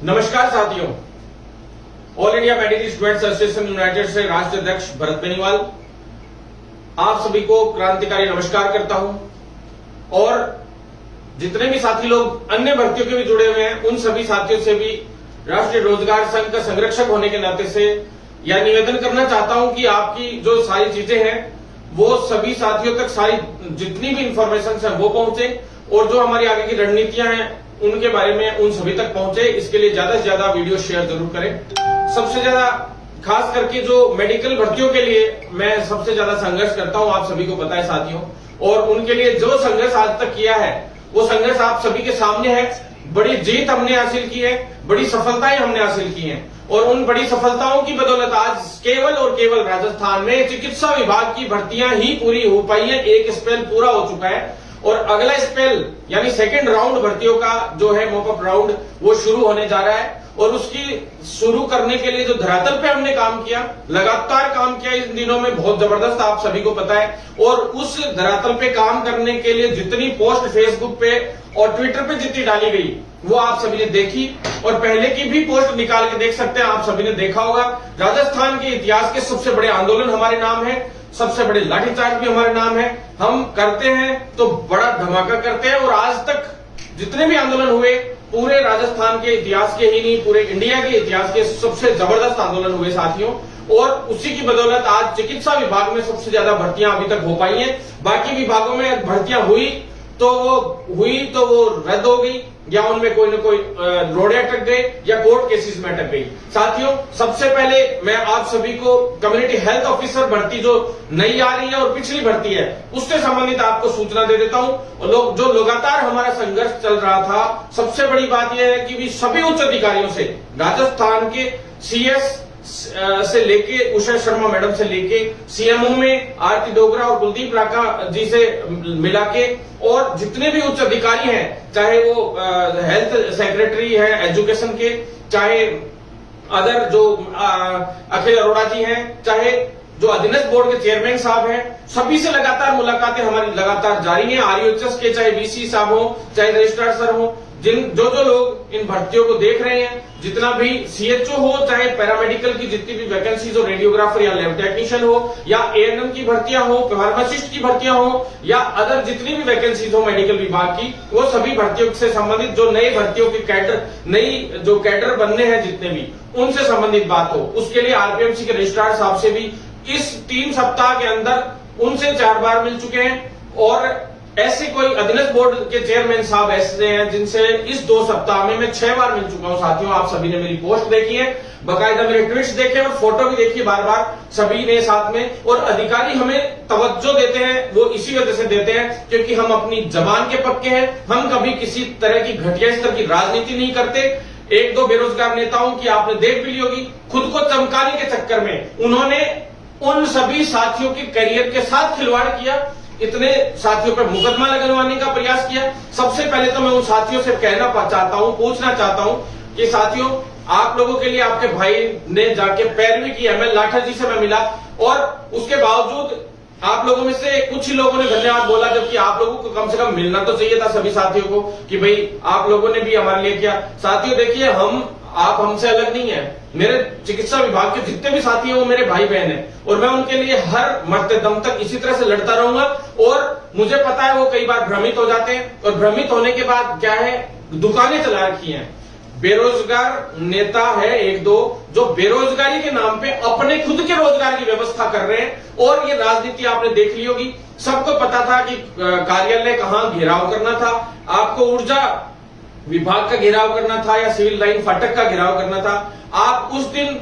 नमस्कार साथियों, all India medical students association United से राष्ट्रीय अध्यक्ष भरत बेनीवाल आप सभी को क्रांतिकारी नमस्कार करता हूं। और जितने भी साथी लोग अन्य भर्तियों के भी जुड़े हुए हैं, उन सभी साथियों से भी राष्ट्रीय रोजगार संघ का संरक्षक होने के नाते से यह निवेदन करना चाहता हूं कि आपकी जो सारी चीजें हैं वो सभी साथियों तक सारी जितनी भी इंफॉर्मेशन है वो पहुंचे, और जो हमारी आगे की रणनीतियां हैं उनके बारे में उन सभी तक पहुंचे। इसके लिए ज्यादा से ज्यादा वीडियो शेयर जरूर करें। सबसे ज्यादा खास करके जो मेडिकल भर्तियों के लिए मैं सबसे ज्यादा संघर्ष करता हूं, आप सभी को पता है साथियों, और उनके लिए जो संघर्ष आज तक किया है वो संघर्ष आप सभी के सामने है। बड़ी जीत हमने हासिल की है, बड़ी सफलताएं हमने हासिल की हैं, और उन बड़ी सफलताओं की बदौलत आज केवल और केवल राजस्थान में चिकित्सा विभाग की भर्तियां ही पूरी हो पाई है। एक स्पेल पूरा हो चुका है और अगला स्पेल यानी सेकेंड राउंड भर्तियों का जो है मॉपअप राउंड वो शुरू होने जा रहा है। और उसकी शुरू करने के लिए जो धरातल पे हमने काम किया, लगातार काम किया इन दिनों में, बहुत जबरदस्त, आप सभी को पता है। और उस धरातल पे काम करने के लिए जितनी पोस्ट फेसबुक पे और ट्विटर पे जितनी डाली गई वो आप सभी ने देखी, और पहले की भी पोस्ट निकाल के देख सकते हैं, आप सभी ने देखा होगा। राजस्थान के इतिहास के सबसे बड़े आंदोलन हमारे नाम है, सबसे बड़े लाठीचार्ज भी हमारे नाम है। हम करते हैं तो बड़ा धमाका करते हैं, और आज तक जितने भी आंदोलन हुए पूरे राजस्थान के इतिहास के ही नहीं, पूरे इंडिया के इतिहास के सबसे जबरदस्त आंदोलन हुए साथियों। और उसी की बदौलत आज चिकित्सा विभाग में सबसे ज्यादा भर्तियां अभी तक हो पाई हैं। बाकी विभागों में भर्तियां हुई तो वो रद्द हो गई, या उनमें कोई न कोई रोड़े अटक गए या कोर्ट केसेस में अटक गई। साथियों, सबसे पहले मैं आप सभी को कम्युनिटी हेल्थ ऑफिसर भर्ती जो नई आ रही है और पिछली भर्ती है उससे संबंधित आपको सूचना दे देता हूं। जो लगातार हमारा संघर्ष चल रहा था, सबसे बड़ी बात यह है कि भी सभी उच्च अधिकारियों से, राजस्थान के सीएस से लेके उषा शर्मा मैडम से लेके सीएमओ में आरती डोगरा और कुलदीप राका जी से मिला के, और जितने भी उच्च अधिकारी हैं, चाहे वो हेल्थ सेक्रेटरी है एजुकेशन के, चाहे अदर जो अखिल अरोड़ा जी हैं, चाहे जो अधीनस्थ बोर्ड के चेयरमैन साहब हैं, सभी से लगातार मुलाकातें हमारी लगातार जारी हैं। आरयूएचएस के चाहे वीसी साहब हो, चाहे रजिस्ट्रार सर हो, जो लोग इन भर्तियों को देख रहे हैं, जितना भी सीएचओ हो, चाहे पैरामेडिकल की जितनी भी वैकेंसीज हो, रेडियोग्राफर या लैब टेक्नीशियन हो, या एएनएम की भर्तियां हो, फार्मासिस्ट की भर्तियां हो, या अदर जितनी भी वैकेंसीज हो मेडिकल विभाग की, वो सभी भर्तियों से संबंधित जो नई भर्तियों की कैडर, नई जो कैडर बनने हैं जितने भी, उनसे संबंधित बात हो, उसके लिए आरपीएमसी के रजिस्ट्रार साहब से भी इस 3 सप्ताह के अंदर उनसे 4 बार मिल चुके हैं। और ऐसे कोई अधीनस्थ बोर्ड के चेयरमैन साहब ऐसे हैं जिनसे इस 2 सप्ताह में मैं 6 बार मिल चुका हूं। साथियों, आप सभी ने मेरी पोस्ट देखी है, बाकायदा मेरे ट्वीट्स देखे और फोटो भी देखी बार बार सभी ने साथ में। और अधिकारी हमें तवज्जो देते हैं, वो इसी वजह से देते हैं क्योंकि हम अपनी जबान के पक्के हैं। हम कभी किसी तरह की घटिया स्तर की राजनीति नहीं करते। 1-2 बेरोजगार नेताओं की आपने देख भी ली होगी, खुद को चमकाने के चक्कर में उन्होंने उन सभी साथियों के करियर के साथ खिलवाड़ किया, इतने साथियों पर मुकदमा लगवाने का प्रयास किया। सबसे पहले तो मैं उन साथियों से कहना चाहता हूं, पूछना चाहता हूं कि साथियों, आप लोगों के लिए आपके भाई ने जाके पैरवी की। एमएल लाठर जी से मैं मिला और उसके बावजूद आप लोगों में से कुछ ही लोगों ने धन्यवाद बोला, जबकि आप लोगों को कम से कम मिलना तो चाहिए था सभी साथियों को कि भाई आप लोगों ने भी हमारे लिए किया। साथियों देखिए, आप हमसे अलग नहीं है। मेरे चिकित्सा विभाग के जितने भी साथी हैं वो मेरे भाई बहन हैं, और मैं उनके लिए हर मरते दम तक इसी तरह से लड़ता रहूंगा। और मुझे पता है वो कई बार भ्रमित हो जाते हैं, और भ्रमित होने के बाद क्या है, दुकानें चला रखी हैं। बेरोजगार नेता है 1-2 जो बेरोजगारी के नाम पे अपने खुद के रोजगार की व्यवस्था कर रहे हैं, और ये राजनीति आपने देख ली होगी। सबको पता था कि कार्यालय कहां घेराव करना था, आपको ऊर्जा विभाग का घेराव करना था या सिविल लाइन फाटक का घेराव करना था। आप उस दिन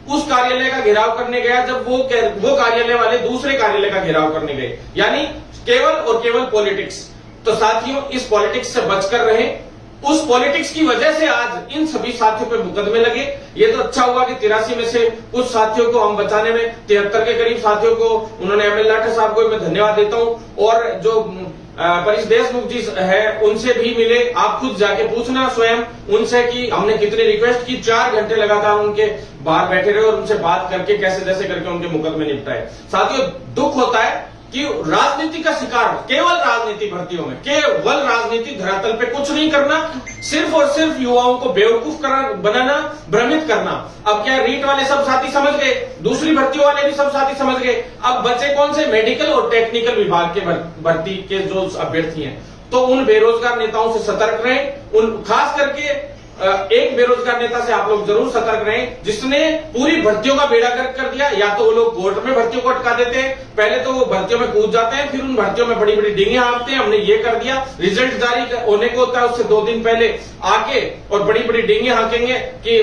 उस कार्यालय का घेराव करने गया जब वो कार्यालय वाले दूसरे कार्यालय का घेराव करने गए, यानी केवल और केवल पॉलिटिक्स। तो साथियों, इस पॉलिटिक्स से बचकर रहें। उस पॉलिटिक्स की वजह से आज इन सभी साथियों पे मुकदमे लगे। ये तो अच्छा हुआ कि 83 में से कुछ साथियों को हम बचाने में, 73 के करीब साथियों को, उन्होंने एमएल लाठर साहब को मैं धन्यवाद देता हूं। और जो परेश देशमुख जी है उनसे भी मिले, आप खुद जाके पूछना स्वयं उनसे कि हमने कितनी रिक्वेस्ट की, 4 घंटे लगातार उनके बाहर बैठे रहे और उनसे बात करके कैसे जैसे करके उनके मुकदमे निपटाए। साथियों, दुख होता है कि राजनीति का शिकार, केवल राजनीति भर्तियों में, केवल राजनीति धरातल पे कुछ नहीं करना, सिर्फ और सिर्फ युवाओं को बेवकूफ बनाना, भ्रमित करना। अब क्या रीट वाले सब साथी समझ गए, दूसरी भर्तियों वाले भी सब साथी समझ गए। अब बचे कौन से? मेडिकल और टेक्निकल विभाग के भर्ती के जो अभ्यर्थी हैं। तो उन बेरोजगार नेताओं से सतर्क रहें। उन खास करके एक बेरोजगार नेता से आप लोग जरूर सतर्क रहें, जिसने पूरी भर्तियों का बेड़ा गर्क कर दिया। या तो वो लोग कोर्ट में भर्तियों को अटका देते हैं, पहले तो वो भर्तियों में कूद जाते हैं, फिर उन भर्तियों में बड़ी बड़ी डिंगे हाँकते हैं, हमने ये कर दिया। रिजल्ट जारी होने को होता है उससे 2 दिन पहले आके और बड़ी बड़ी डिंगे हाँकेंगे कि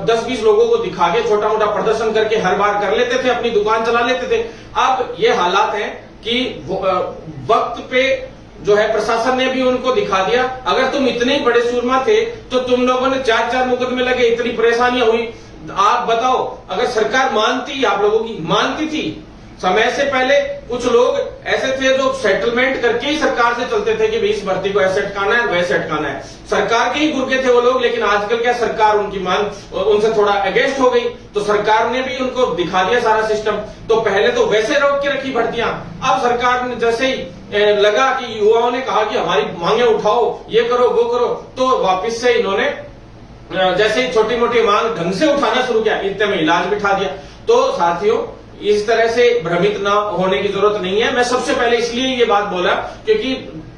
10-20 लोगों को दिखा के छोटा मोटा प्रदर्शन करके हर बार कर लेते थे, अपनी दुकान चला लेते थे। अब ये हालात है कि वक्त पे जो है प्रशासन ने भी उनको दिखा दिया। अगर तुम इतने ही बड़े सूरमा थे तो तुम लोगों ने 4-4 मुकदमे लगे, इतनी परेशानियां हुई। आप बताओ, अगर सरकार मानती, आप लोगों की मानती थी, समय से पहले कुछ लोग ऐसे थे जो सेटलमेंट करके ही सरकार से चलते थे कि भाई इस भर्ती को ऐसे अटकाना है, वैसे अटकाना है। सरकार के ही गुर्गे थे वो लोग। लेकिन आजकल क्या सरकार उनकी मांग उनसे थोड़ा अगेंस्ट हो गई, तो सरकार ने भी उनको दिखा दिया सारा सिस्टम। तो पहले तो वैसे रोक के रखी भर्तियां, अब सरकार ने जैसे ही लगा कि युवाओं ने कहा कि हमारी मांगे उठाओ, ये करो वो करो, तो वापिस से इन्होंने जैसे ही छोटी मोटी मांग ढंग से उठाना शुरू किया, इतने में इलाज बिठा दिया। तो साथियों, इस तरह से भ्रमित ना होने की जरूरत नहीं है। मैं सबसे पहले इसलिए ये बात बोला क्योंकि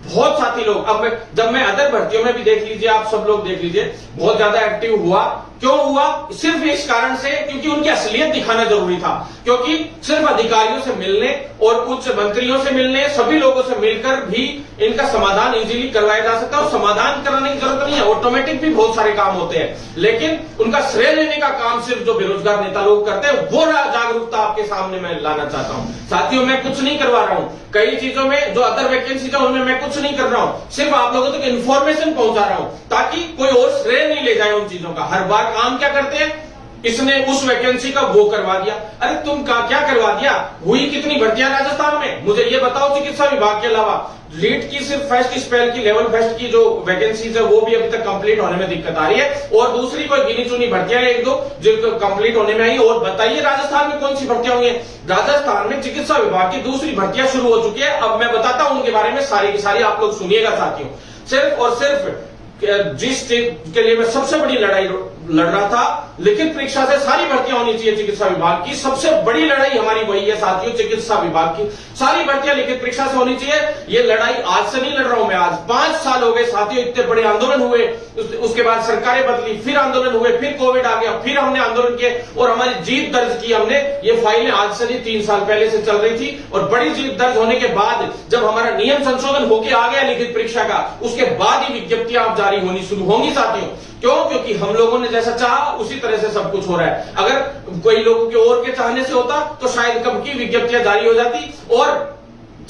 बहुत साथी लोग, अब जब मैं अदर भर्तियों में भी देख लीजिए, आप सब लोग देख लीजिए, बहुत ज्यादा एक्टिव हुआ। क्यों हुआ? सिर्फ इस कारण से क्योंकि उनकी असलियत दिखाना जरूरी था। क्योंकि सिर्फ अधिकारियों से मिलने और उच्च मंत्रियों से मिलने, सभी लोगों से मिलकर भी इनका समाधान इजीली करवाया जा सकता है। और समाधान कराने की जरूरत नहीं है, ऑटोमेटिक भी बहुत सारे काम होते हैं। लेकिन उनका श्रेय लेने का काम सिर्फ जो बेरोजगार नेता लोग करते हैं, वो जागरूकता आपके सामने मैं लाना चाहता हूं। साथियों, मैं कुछ नहीं करवा रहा हूं, कई चीजों में जो अदर वैकेंसी है उनमें मैं कुछ नहीं कर रहा हूं, सिर्फ आप लोगों तक इन्फॉर्मेशन पहुंचा रहा हूं ताकि कोई और श्रेय नहीं ले जाए उन चीजों का। हर बार काम क्या करते हैं, इसने उस वैकेंसी का वो करवा दिया। अरे तुम क्या करवा दिया? हुई कितनी भर्तियां राजस्थान में, मुझे ये बताओ। चिकित्सा विभाग के अलावा लीड की सिर्फ फर्स्ट स्पेल की, लेवल फर्स्ट की जो वैकेंसीज है वो भी अभी तक कंप्लीट होने में दिक्कत आ रही है। और दूसरी कोई गिनी चुनी भर्तियां एक दो जो कंप्लीट होने में आई। और बताइए राजस्थान में कौन सी भर्तियां हुई है? राजस्थान में चिकित्सा विभाग की दूसरी भर्तियां शुरू हो चुकी है। अब मैं बताता हूं उनके बारे में, सारी की सारी आप लोग सुनिएगा साथियों। सिर्फ और सिर्फ जिस चीज के लिए मैं सबसे बड़ी लड़ाई लड़ रहा था, लिखित परीक्षा से सारी भर्तियां होनी चाहिए चिकित्सा विभाग की। सबसे बड़ी लड़ाई हमारी वही है साथियों, चिकित्सा विभाग की सारी भर्तियां लिखित परीक्षा से होनी चाहिए। ये लड़ाई आज से नहीं लड़ रहा हूं मैं, आज 5 साल हो गए साथियों। इतने बड़े आंदोलन हुए, उसके बाद सरकारें बदली, फिर आंदोलन हुए, फिर कोविड आ गया, फिर हमने आंदोलन किए और हमारी जीत दर्ज की हमने। ये फाइलें आज से नहीं 3 साल पहले से चल रही थी। और बड़ी जीत दर्ज होने के बाद जब हमारा नियम संशोधन होके आ गया लिखित परीक्षा का, उसके बाद ही विज्ञप्तियां अब जारी होनी शुरू होंगी साथियों। क्यों? क्योंकि हम लोगों ने जैसा चाहा उसी तरह से सब कुछ हो रहा है। अगर कोई लोगों के और के चाहने से होता तो शायद कब की विज्ञप्तियां जारी हो जाती। और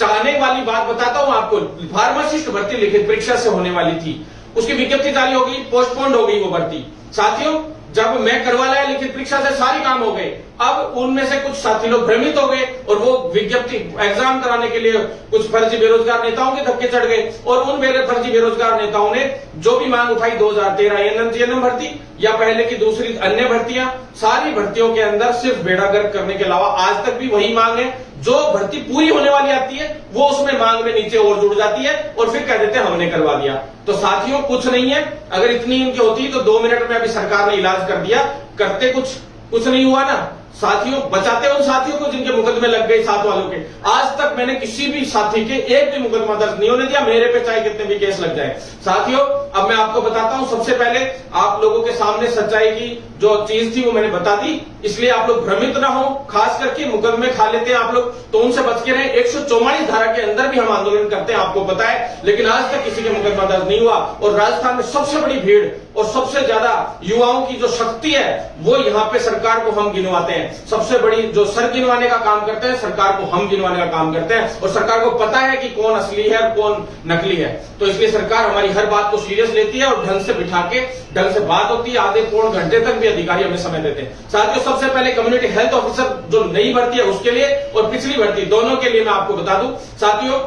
चाहने वाली बात बताता हूं आपको, फार्मासिस्ट भर्ती लिखित परीक्षा से होने वाली थी, उसकी विज्ञप्ति जारी हो गई, पोस्टपोन्ड हो गई वो भर्ती। साथियों, जब मैं करवा लाया लिखित परीक्षा से सारे काम हो गए। अब उनमें से कुछ साथी लोग भ्रमित हो गए और वो विज्ञप्ति एग्जाम कराने के लिए कुछ फर्जी बेरोजगार नेताओं के धक्के चढ़ गए। और उन फर्जी बेरोजगार नेताओं ने जो भी मांग उठाई 2013 एएनएम भर्ती या पहले की दूसरी अन्य भर्तियां, सारी भर्तियों के अंदर सिर्फ बेड़ा गर्क करने के अलावा आज तक भी वही मांग है। जो भर्ती पूरी होने वाली आती है वो उसमें मांग में नीचे और जुड़ जाती है और फिर कह देते हैं हमने करवा दिया। तो साथियों, कुछ नहीं है। अगर इतनी इनकी होती तो 2 मिनट में अभी सरकार ने इलाज कर दिया। करते कुछ नहीं हुआ ना साथियों। बचाते उन साथियों को जिनके मुकदमे लग गए, साथ वालों के। आज तक मैंने किसी भी साथी के एक भी मुकदमा दर्ज नहीं होने दिया, मेरे पे चाहे कितने भी केस लग जाए। साथियों, अब मैं आपको बताता हूं, सबसे पहले आप लोगों के सामने सच्चाई की जो चीज थी वो मैंने बता दी, इसलिए आप लोग भ्रमित ना हो। खास करके मुकदमे खा लेते हैं आप लोग, तो उनसे बच के रहे। 144 धारा के अंदर भी हम आंदोलन करते हैं, आपको पता है, लेकिन आज तक किसी के मुकदमा दर्ज नहीं हुआ। और राजस्थान में सबसे बड़ी भीड़ और सबसे ज्यादा युवाओं की जो शक्ति है वो यहाँ पे सरकार को हम गिनवाते हैं। सबसे बड़ी जो सर गिनवाने का काम करते हैं, सरकार को हम गिनवाने का काम करते हैं। और सरकार को पता है कि कौन असली है और कौन नकली है। तो इसलिए सरकार हमारी हर बात को सीरियस लेती है और ढंग से बिठा के ढंग से बात होती है। आधे पौन घंटे तक भी अधिकारी हमें समय देते हैं। साथियों, सबसे पहले कम्युनिटी हेल्थ ऑफिसर जो नई भर्ती है उसके लिए और पिछली भर्ती दोनों के लिए मैं आपको बता दूं साथियों,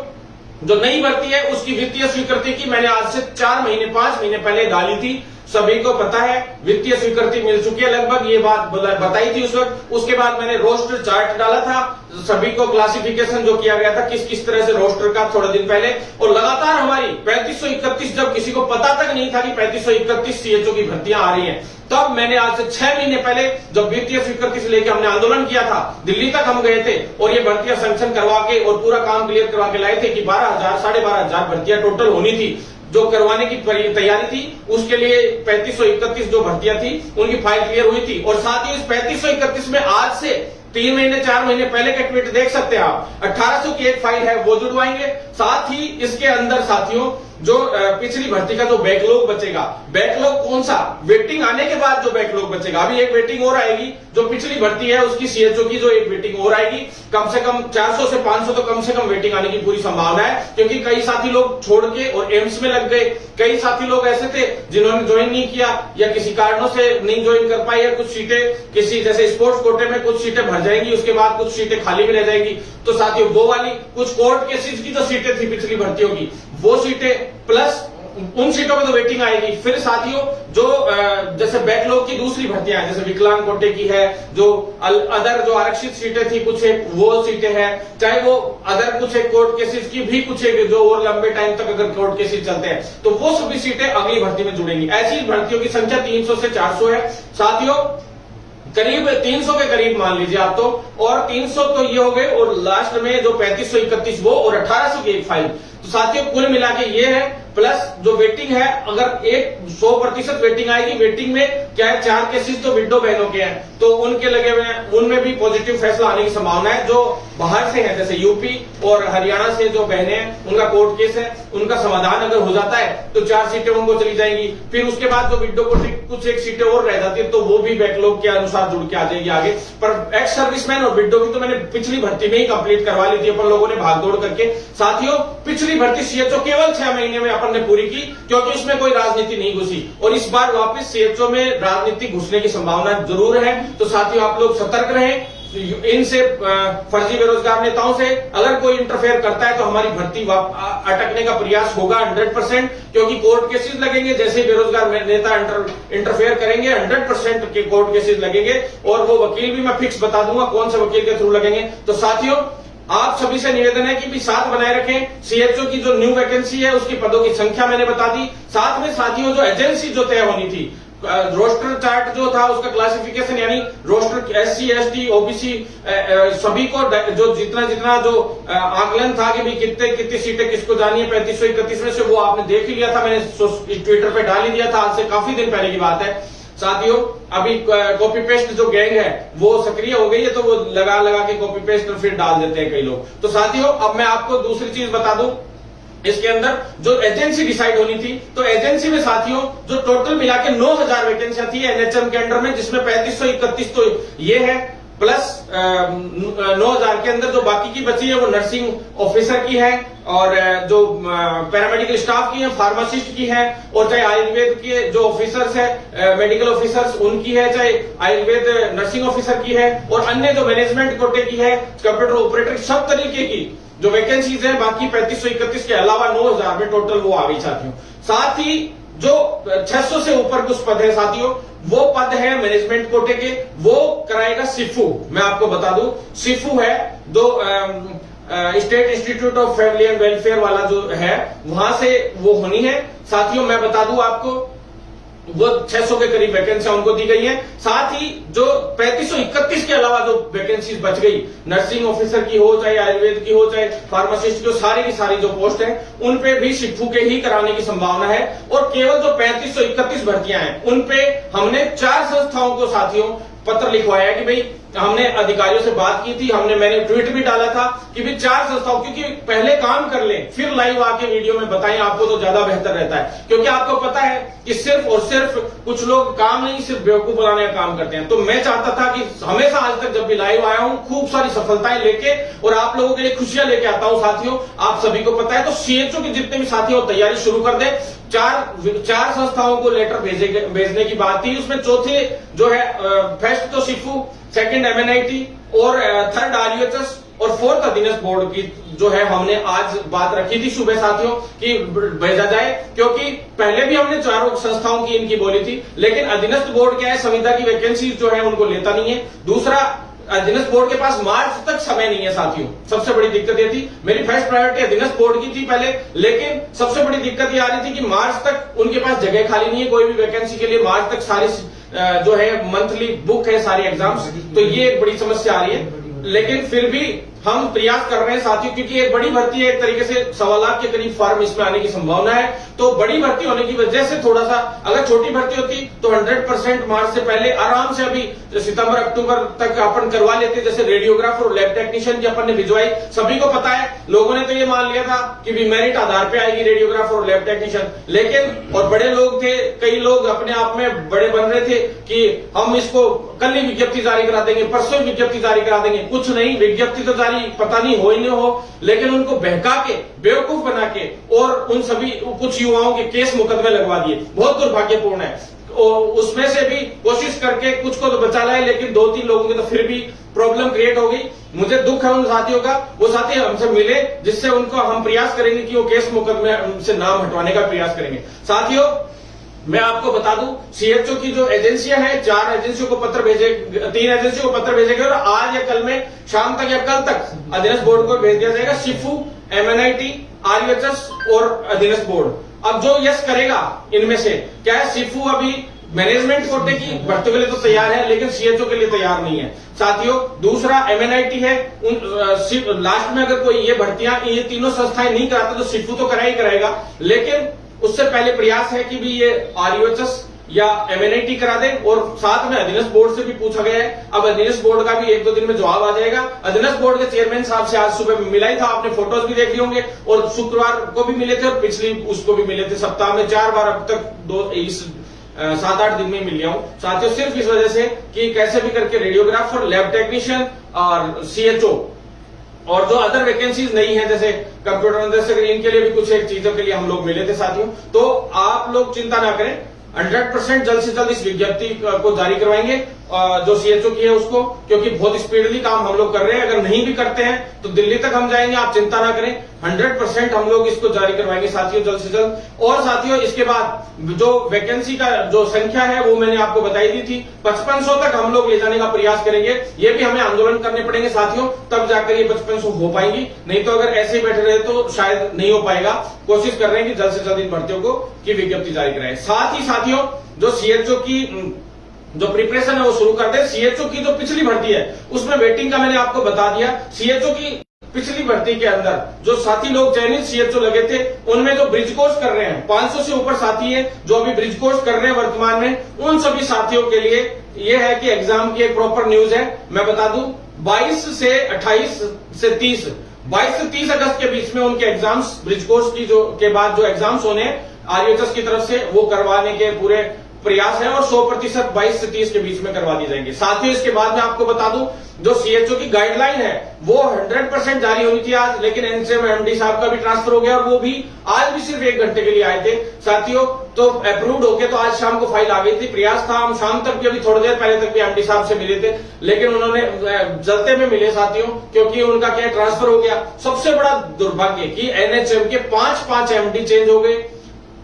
जो नई भर्ती है उसकी वित्तीय स्वीकृति की मैंने आज से 4 महीने 5 महीने पहले डाली थी। सभी को पता है, वित्तीय स्वीकृति मिल चुकी है लगभग, ये बात बताई थी उस वक्त। उसके बाद मैंने रोस्टर चार्ट डाला था, सभी को क्लासिफिकेशन जो किया गया था किस किस तरह से रोस्टर का, थोड़े दिन पहले। और लगातार हमारी 3531, जब किसी को पता तक नहीं था कि 3531 सीएचओ की भर्तियां आ रही हैं, तब मैंने आज से 6 महीने पहले जब वित्तीय स्वीकृति से लेकर हमने आंदोलन किया था, दिल्ली तक हम गए थे और ये भर्तियां सैंक्शन करवा के और पूरा काम क्लियर करवा के लाए थे कि 12,000 12,500 भर्तियां टोटल होनी थी। जो करवाने की तैयारी थी उसके लिए 3531 जो भर्तियां थी उनकी फाइल क्लियर हुई थी। और साथ ही इस 3531 में आज से 3 महीने 4 महीने पहले का ट्वीट देख सकते हैं आप, 1800 की एक फाइल है वो जुड़वाएंगे। साथ ही इसके अंदर साथियों जो पिछली भर्ती का जो बैकलॉग बचेगा, बैकलॉग कौन सा, वेटिंग आने के बाद जो बैकलॉग बचेगा, अभी एक वेटिंग और आएगी जो पिछली भर्ती है उसकी सीएचओ की जो एक वेटिंग और आएगी, कम से कम 400 से 500 तो कम से कम वेटिंग आने की पूरी संभावना है। क्योंकि कई साथी लोग छोड़ के और एम्स में लग गए, कई साथी लोग ऐसे थे जिन्होंने ज्वाइन नहीं किया या किसी कारणों से नहीं ज्वाइन कर पाए, या कुछ सीटें किसी जैसे स्पोर्ट्स कोटे में कुछ सीटें भर जाएंगी, उसके बाद कुछ सीटें खाली भी रह जाएंगी। तो साथियों वो वाली कुछ कोर्ट केसेस की जो सीटें थी पिछली भर्तियों की, वो सीटें प्लस उन सीटों में तो वेटिंग आएगी। फिर साथियों जो जैसे बैकलॉग की दूसरी भर्तियां जैसे विकलांग कोटे की है, जो अदर जो आरक्षित सीटें थी कुछ एक वो सीटें हैं, चाहे वो अदर कुछ एक कोर्ट केसेस की भी कुछ एक जो और लंबे टाइम तक अगर कोर्ट केसेस चलते हैं तो वो सभी सीटें अगली भर्ती में जुड़ेंगी। ऐसी भर्तियों की संख्या 300 से 400 है साथियों, करीब 300 के करीब मान लीजिए आप तो। और 300 तो ये हो गए और लास्ट में जो 3531 वो और 1800 की एक फाइल, तो साथियों कुल मिला के ये है। प्लस जो वेटिंग है, अगर 100% वेटिंग आएगी, वेटिंग में क्या है 4 केसेस तो विडो बहनों के हैं तो उनके लगे हुए हैं, उनमें भी पॉजिटिव फैसला आने की संभावना है। जो बाहर से है जैसे यूपी और हरियाणा से जो बहनें हैं उनका कोर्ट केस है, उनका समाधान अगर हो जाता है तो 4 सीटें उनको चली जाएंगी। फिर उसके बाद जो विडो कोटे कुछ एक सीटें और रह जाती है तो वो भी बैकलॉग के अनुसार जुड़ के आ जाएगी आगे। पर एक्स सर्विसमैन और विडो की तो मैंने पिछली भर्ती में ही कंप्लीट करवा ली थी अपन लोगों ने भाग दौड़ करके। साथियों पिछली भर्ती सीएचओ केवल 6 महीने में अपन ने पूरी की क्योंकि उसमें कोई राजनीति नहीं घुसी, और इस बार वापस सीएचओ में राजनीति घुसने की संभावना जरूर है। तो साथियों आप लोग सतर्क रहें इनसे, फर्जी बेरोजगार नेताओं से। अगर कोई इंटरफेयर करता है तो हमारी भर्ती अटकने का प्रयास होगा 100%, क्योंकि कोर्ट केसेस लगेंगे। जैसे बेरोजगार नेता इंटरफेयर करेंगे 100% के कोर्ट केसेस लगेंगे, और वो वकील भी मैं फिक्स बता दूंगा कौन से वकील के थ्रू लगेंगे। तो साथियों आप सभी से निवेदन है कि भी साथ बनाए रखें। सीएचओ की जो न्यू वैकेंसी है उसकी पदों की संख्या मैंने बता दी, साथ में साथियों जो एजेंसी जो तय होनी थी, रोस्टर चार्ट जो था उसका क्लासिफिकेशन, यानी रोस्टर एससी एसटी ओबीसी सभी को जो जितना जो आकलन था कि भाई कितनी सीटें किसको जानी है 3531 में से, वो आपने देख ही लिया था, मैंने ट्विटर पे डाल ही दिया था, आज से काफी दिन पहले की बात है। साथियों अभी कॉपी पेस्ट जो गैंग है वो सक्रिय हो गई है, तो वो लगा के कॉपी पेस्ट फिर डाल देते हैं कई लोग। तो साथियों अब मैं आपको दूसरी चीज बता दूं, इसके अंदर जो एजेंसी डिसाइड होनी थी, तो एजेंसी में साथियों जो टोटल मिला के 9000 वैकेंसियां थी एनएचएम के अंडर में, जिसमें 3531 तो ये है, प्लस 9000 के अंदर जो बाकी की बची है वो नर्सिंग ऑफिसर की है, और जो पैरामेडिकल स्टाफ की है, फार्मासिस्ट की है, और चाहे आयुर्वेद के जो ऑफिसर्स है मेडिकल ऑफिसर्स उनकी है, चाहे आयुर्वेद नर्सिंग ऑफिसर की है, और अन्य जो मैनेजमेंट कोटे की है, कंप्यूटर ऑपरेटर, सब तरीके की जो वैकेंसीज है बाकी 3531 के अलावा 9000 में टोटल वो आ गई साथियों। साथ ही जो 600 से ऊपर कुछ पद है साथियों, वो पद है मैनेजमेंट कोटे के, वो कराएगा सिफू। मैं आपको बता दूं सिफू है जो state institute of family and welfare वाला जो है, वहां से वो होनी है साथियों। मैं बता दूं आपको वो 600 के करीब वैकेंसियां उनको दी गई हैं। साथ ही जो 3531 के अलावा जो वैकेंसीज बच गई, नर्सिंग ऑफिसर की हो, चाहे आयुर्वेद की हो, चाहे फार्मासिस्ट की हो, सारी की सारी जो पोस्ट है उन पे भी शिफू के ही कराने की संभावना है। और केवल जो 3531 भर्तियां हैं उन पे हमने 4 संस्थाओं को साथियों पत्र लिखवाया कि भाई हमने अधिकारियों से बात की थी, मैंने ट्वीट भी डाला था कि भी 4 संस्थाओं, क्योंकि पहले काम कर लें फिर लाइव आके वीडियो में बताएं, आपको तो ज्यादा बेहतर रहता है। क्योंकि आपको पता है कि सिर्फ और सिर्फ कुछ लोग काम नहीं, सिर्फ बेवकूफ बनाने का काम करते हैं। तो मैं चाहता था कि हमेशा आज तक जब भी लाइव आया हूं खूब सारी सफलताएं लेके और आप लोगों के लिए खुशियां लेके आता हूं साथियों। आप सभी को पता है, तो सीएचओ के जितने भी साथी हो तैयारी शुरू कर दे। 4 संस्थाओं को लेटर भेजने की बात थी, उसमें चौथे जो है फर्स्ट तो सिफू, सेकंड एमएनआईटी और थर्ड आरयूएचएस और फोर्थ अधीनस्थ बोर्ड की जो है हमने आज बात रखी थी सुबह साथियों कि भेजा जाए, क्योंकि पहले भी हमने चारों संस्थाओं की इनकी बोली थी, लेकिन अधीनस्थ बोर्ड क्या है, संविदा की वैकेंसी जो है उनको लेता नहीं है। दूसरा, अधीनस्थ बोर्ड के पास मार्च तक समय नहीं है साथियों, सबसे बड़ी दिक्कत ये थी। मेरी फर्स्ट प्रायोरिटी अधीनस्थ बोर्ड की थी पहले, लेकिन सबसे बड़ी दिक्कत ये आ रही थी कि मार्च तक उनके पास जगह खाली नहीं है कोई भी वैकेंसी के लिए। मार्च तक सारी जो है मंथली बुक है सारे एग्जाम्स, तो ये एक बड़ी समस्या आ रही है। लेकिन फिर भी हम प्रयास कर रहे हैं साथियों, क्योंकि एक बड़ी भर्ती है, एक तरीके से 1.25 लाख के करीब फॉर्म इसमें आने की संभावना है। तो बड़ी भर्ती होने की वजह से थोड़ा सा, अगर छोटी भर्ती होती तो 100% मार्च से पहले आराम से अभी सितंबर अक्टूबर तक अपन करवा लेते। जैसे रेडियोग्राफर और लैब टेक्नीशियन की अपन ने भिजवाई, सभी को पता है, लोगों ने तो ये मान लिया था कि भी मेरिट आधार पे आएगी रेडियोग्राफर और लैब टेक्नीशियन, लेकिन और बड़े लोग थे, कई लोग अपने आप में बड़े बन रहे थे कि हम इसको कल ही विज्ञप्ति जारी करा देंगे, परसों विज्ञप्ति जारी करा देंगे। कुछ नहीं, विज्ञप्ति तो जारी पता नहीं हो ही नहीं हो, लेकिन उनको बहका के, बेवकूफ बना के और उन सभी कुछ युवाओं के केस मुकदमे लगवा दिए। बहुत दुर्भाग्यपूर्ण है। और उसमें से भी कोशिश करके कुछ को तो बचा लाए, लेकिन 2-3 लोगों की तो फिर भी प्रॉब्लम क्रिएट हो गई। मुझे दुख है उन साथियों का, वो साथी हमसे मिले, जिससे उनको हम प्रयास करेंगे कि वो केस मुकदमे से नाम हटवाने का प्रयास करेंगे। साथियों, मैं आपको बता दूं, सीएचओ की जो एजेंसियां हैं, 4 एजेंसियों को पत्र भेजे, 3 एजेंसियों को पत्र भेजे गए और आज या कल में, शाम तक या कल तक अधीनस्थ बोर्ड को भेज दिया जाएगा। शिफू, एमएनआईटी, आरयूएचएस और अधीनस्थ बोर्ड। अब जो यस करेगा इनमें से, क्या है, शिफू अभी मैनेजमेंट कोटे की भर्ती के लिए तो तैयार है, लेकिन सीएचओ के लिए तैयार नहीं है साथियों। दूसरा एमएनआईटी है, लास्ट में अगर कोई ये भर्तियां, ये तीनों संस्थाएं नहीं कराते तो शिफू तो करा ही कराएगा, लेकिन उससे पहले प्रयास है कि भी ये आरयूएचएस या एमएनआईटी करा दे। और साथ में अधीनस्थ बोर्ड से भी पूछा गया है, अब अधीनस्थ बोर्ड का भी 1-2 दिन में जवाब आ जाएगा। अधीनस्थ बोर्ड के चेयरमैन साहब से आज सुबह मिला ही था, आपने फोटोज भी देख ली होंगे, और शुक्रवार को भी मिले थे और पिछली उसको भी मिले थे। सप्ताह में 4 बार अब तक 7-8 दिन में मिल गया हूं साथियों, सिर्फ इस वजह से कि कैसे भी करके रेडियोग्राफर, लैब टेक्नीशियन और सीएचओ और जो अदर वैकेंसीज नहीं है जैसे कंप्यूटर, जैसे इनके लिए भी कुछ एक चीजों के लिए हम लोग मिले थे साथियों। तो आप लोग चिंता ना करें, 100% जल्द से जल्द इस विज्ञप्ति को जारी करवाएंगे जो सीएचओ की है उसको, क्योंकि बहुत स्पीडली काम हम लोग कर रहे हैं। अगर नहीं भी करते हैं तो दिल्ली तक हम जाएंगे, आप चिंता ना करें, 100% हम लोग इसको जारी करवाएंगे साथियों जल्द से जल्द। और साथियों, इसके बाद जो वैकेंसी का जो संख्या है वो मैंने आपको बताई दी थी, 5500 तक हम लोग ले जाने का प्रयास करेंगे। ये भी हमें आंदोलन करने पड़ेंगे साथियों, तब जाकर ये 5500 हो पाएंगी, नहीं तो अगर ऐसे ही बैठे रहे तो शायद नहीं हो पाएगा। कोशिश कर रहे हैं कि जल्द से जल्द इन भर्तियों को की विज्ञप्ति जारी कराएं। साथ ही साथियों, जो सीएचओ की जो प्रिपरेशन है वो शुरू कर दे। सीएचओ की जो पिछली भर्ती है उसमें वेटिंग का मैंने आपको बता दिया। सीएचओ की पिछली भर्ती के अंदर जो साथी लोग चयनित सीएचओ लगे थे, उनमें जो ब्रिज कोर्स कर रहे हैं, 500 से ऊपर साथी है जो अभी ब्रिज कोर्स कर रहे हैं वर्तमान में, उन सभी साथियों के लिए ये है कि एग्जाम की एक प्रॉपर न्यूज है। मैं बता दूं, 22 से 30 अगस्त के बीच में उनके एग्जाम्स, ब्रिज कोर्स की जो के बाद जो एग्जाम्स होने आरयूएचएस की तरफ से वो करवाने के पूरे प्रयास है और 100% 22 से 30 के बीच में करवा दी जाएंगे। साथ ही इसके बाद में आपको बता दूं, जो सीएचओ की गाइडलाइन है वो 100% जारी होनी थी आज, लेकिन एनसीएम एमडी साहब का भी ट्रांसफर हो गया और वो भी आज भी सिर्फ 1 घंटे के लिए आए थे साथियों। तो अप्रूव्ड होके तो आज शाम को फाइल आ गई थी। प्रयास था हम शाम तक भी, अभी थोड़ी देर पहले तक भी एमडी साहब से मिले थे, लेकिन उन्होंने जलते में मिले साथियों, क्योंकि उनका क्या ट्रांसफर हो गया। सबसे बड़ा दुर्भाग्य कि एनएचएम के 5 एमडी चेंज हो गए,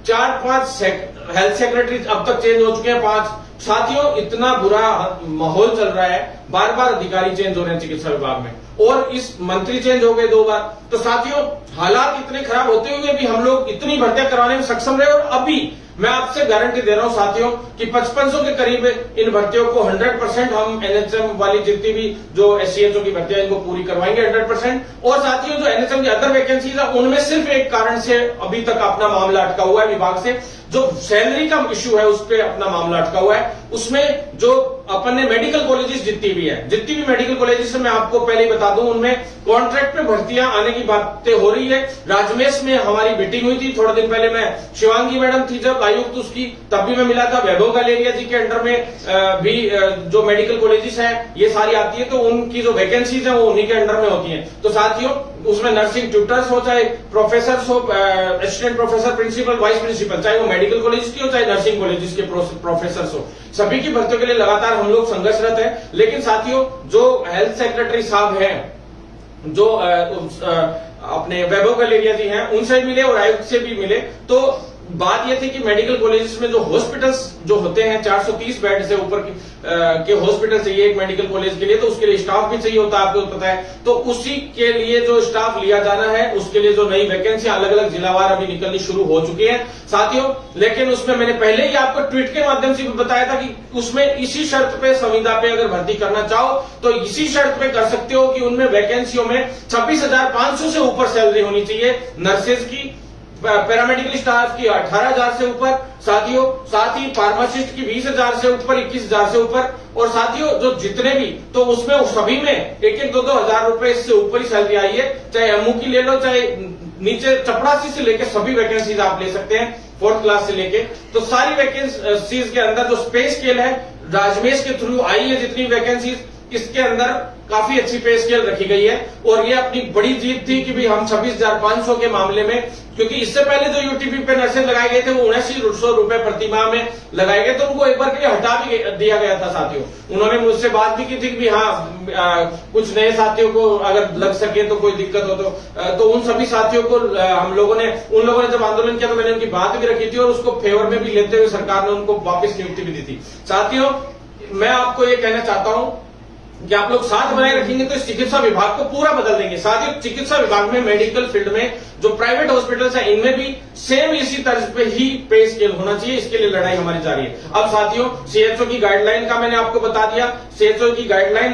4-5 हेल्थ सेक्रेटरी अब तक चेंज हो चुके हैं, 5 साथियों। इतना बुरा माहौल चल रहा है, बार-बार अधिकारी चेंज हो रहे हैं चिकित्सा विभाग में, और इस मंत्री चेंज हो गए 2 बार। तो साथियों, हालात इतने खराब होते हुए भी हम लोग इतनी भर्तियां कराने में सक्षम रहे, और अभी मैं आपसे गारंटी दे रहा हूं साथियों कि 5500 के करीब इन भर्तियों को 100% हम एनएचएम वाली जितनी भी जो सीएचओ की भर्तियां इनको पूरी करवाएंगे 100%। और साथियों, जो एनएचएम की अदर वैकेंसीज है उनमें सिर्फ एक कारण से अभी तक अपना मामला अटका हुआ है विभाग से, जो सैलरी का इश्यू है उस पर अपना मामला अटका हुआ है। उसमें जो अपन ने मेडिकल कॉलेजेस जितनी भी मेडिकल कॉलेजेस है, मैं आपको पहले ही बता दूं, उनमें कॉन्ट्रैक्ट पे भर्तियां आने की बातें हो रही है। राजमेश में हमारी मीटिंग हुई थी थोड़ा दिन पहले, मैं शिवांगी मैडम थी जब आयुक्त उसकी, तब भी मैं मिला था। वैभव गालेरिया जी के अंडर में भी जो मेडिकल कॉलेजेस है ये सारी आती है, तो उनकी जो वैकेंसीज है वो उन्हीं के अंडर में होती है। तो साथियों, उसमें नर्सिंग ट्यूटर्स हो, चाहे प्रोफेसर हो, assistant professor, principal, vice principal, चाहे वो मेडिकल कॉलेज की हो चाहे नर्सिंग कॉलेज के प्रोफेसर हो, सभी की भर्तियों के लिए लगातार हम लोग संघर्षरत है। लेकिन साथियों, जो हेल्थ सेक्रेटरी साहब हैं जो अपने वैभव कलेरिया जी हैं उनसे मिले और आयुक्त से भी मिले। तो बात यह थी कि मेडिकल कॉलेजेस में जो हॉस्पिटल्स जो होते हैं 430 बेड से ऊपर के हॉस्पिटल चाहिए एक मेडिकल कॉलेज के लिए, तो उसके लिए स्टाफ भी चाहिए होता है, आपको पता है। तो उसी के लिए जो स्टाफ लिया जाना है उसके लिए जो नई वैकेंसी अलग अलग जिलावार अभी निकलनी शुरू हो चुकी है साथियों। लेकिन उसमें मैंने पहले ही आपको ट्वीट के माध्यम से भी बताया था कि उसमें इसी शर्त पे संविदा पे अगर भर्ती करना चाहो तो इसी शर्त पे कर सकते हो कि उनमें वैकेंसियों में 26,500 से ऊपर सैलरी होनी चाहिए नर्सेज की, पैरामेडिकल स्टाफ की 18,000 से ऊपर साथियों, साथ ही फार्मासिस्ट की 20,000 से ऊपर, 21,000 से ऊपर, और साथियों जो जितने भी, तो उसमें सभी में 1-2 हजार रुपए इससे ऊपर ही सैलरी आई है। चाहे एमओ की ले लो, चाहे नीचे चपरासी से लेके सभी वैकेंसीज आप ले सकते हैं 4th क्लास से लेके। तो सारी वैकेंसीज के अंदर जो पे स्केल है राजमेश के थ्रू आई है जितनी वैकेंसीज, इसके अंदर काफी अच्छी पे स्केल रखी गई है। और ये अपनी बड़ी जीत थी कि भी हम 26,500 के मामले में, क्योंकि इससे पहले जो यूटीपी पे नर्सेज लगाए गए थे वो 7900 रुपए प्रति माह में लगाए गए, तो उनको एक बार के लिए हटा भी दिया गया था साथियों। उन्होंने मुझसे बात भी की थी कि हाँ कुछ नए साथियों को अगर लग सके तो कोई दिक्कत हो तो उन सभी साथियों को हम लोगों ने, उन लोगों ने जब आंदोलन किया तो मैंने उनकी बात भी रखी थी और उसको फेवर में भी लेते हुए सरकार ने उनको वापस नियुक्ति भी दी थी। साथियों मैं आपको ये कहना चाहता हूं कि आप लोग साथ बनाए रखेंगे तो इस चिकित्सा विभाग को पूरा बदल देंगे। साथ ही चिकित्सा विभाग में, मेडिकल फील्ड में जो प्राइवेट हॉस्पिटल्स हैं इनमें भी सेम इसी तर्ज पे ही पे स्केल होना चाहिए। इसके लिए लड़ाई हमारी जारी है। अब साथियों सीएचओ की गाइडलाइन का मैंने आपको बता दिया। सीएचओ की गाइडलाइन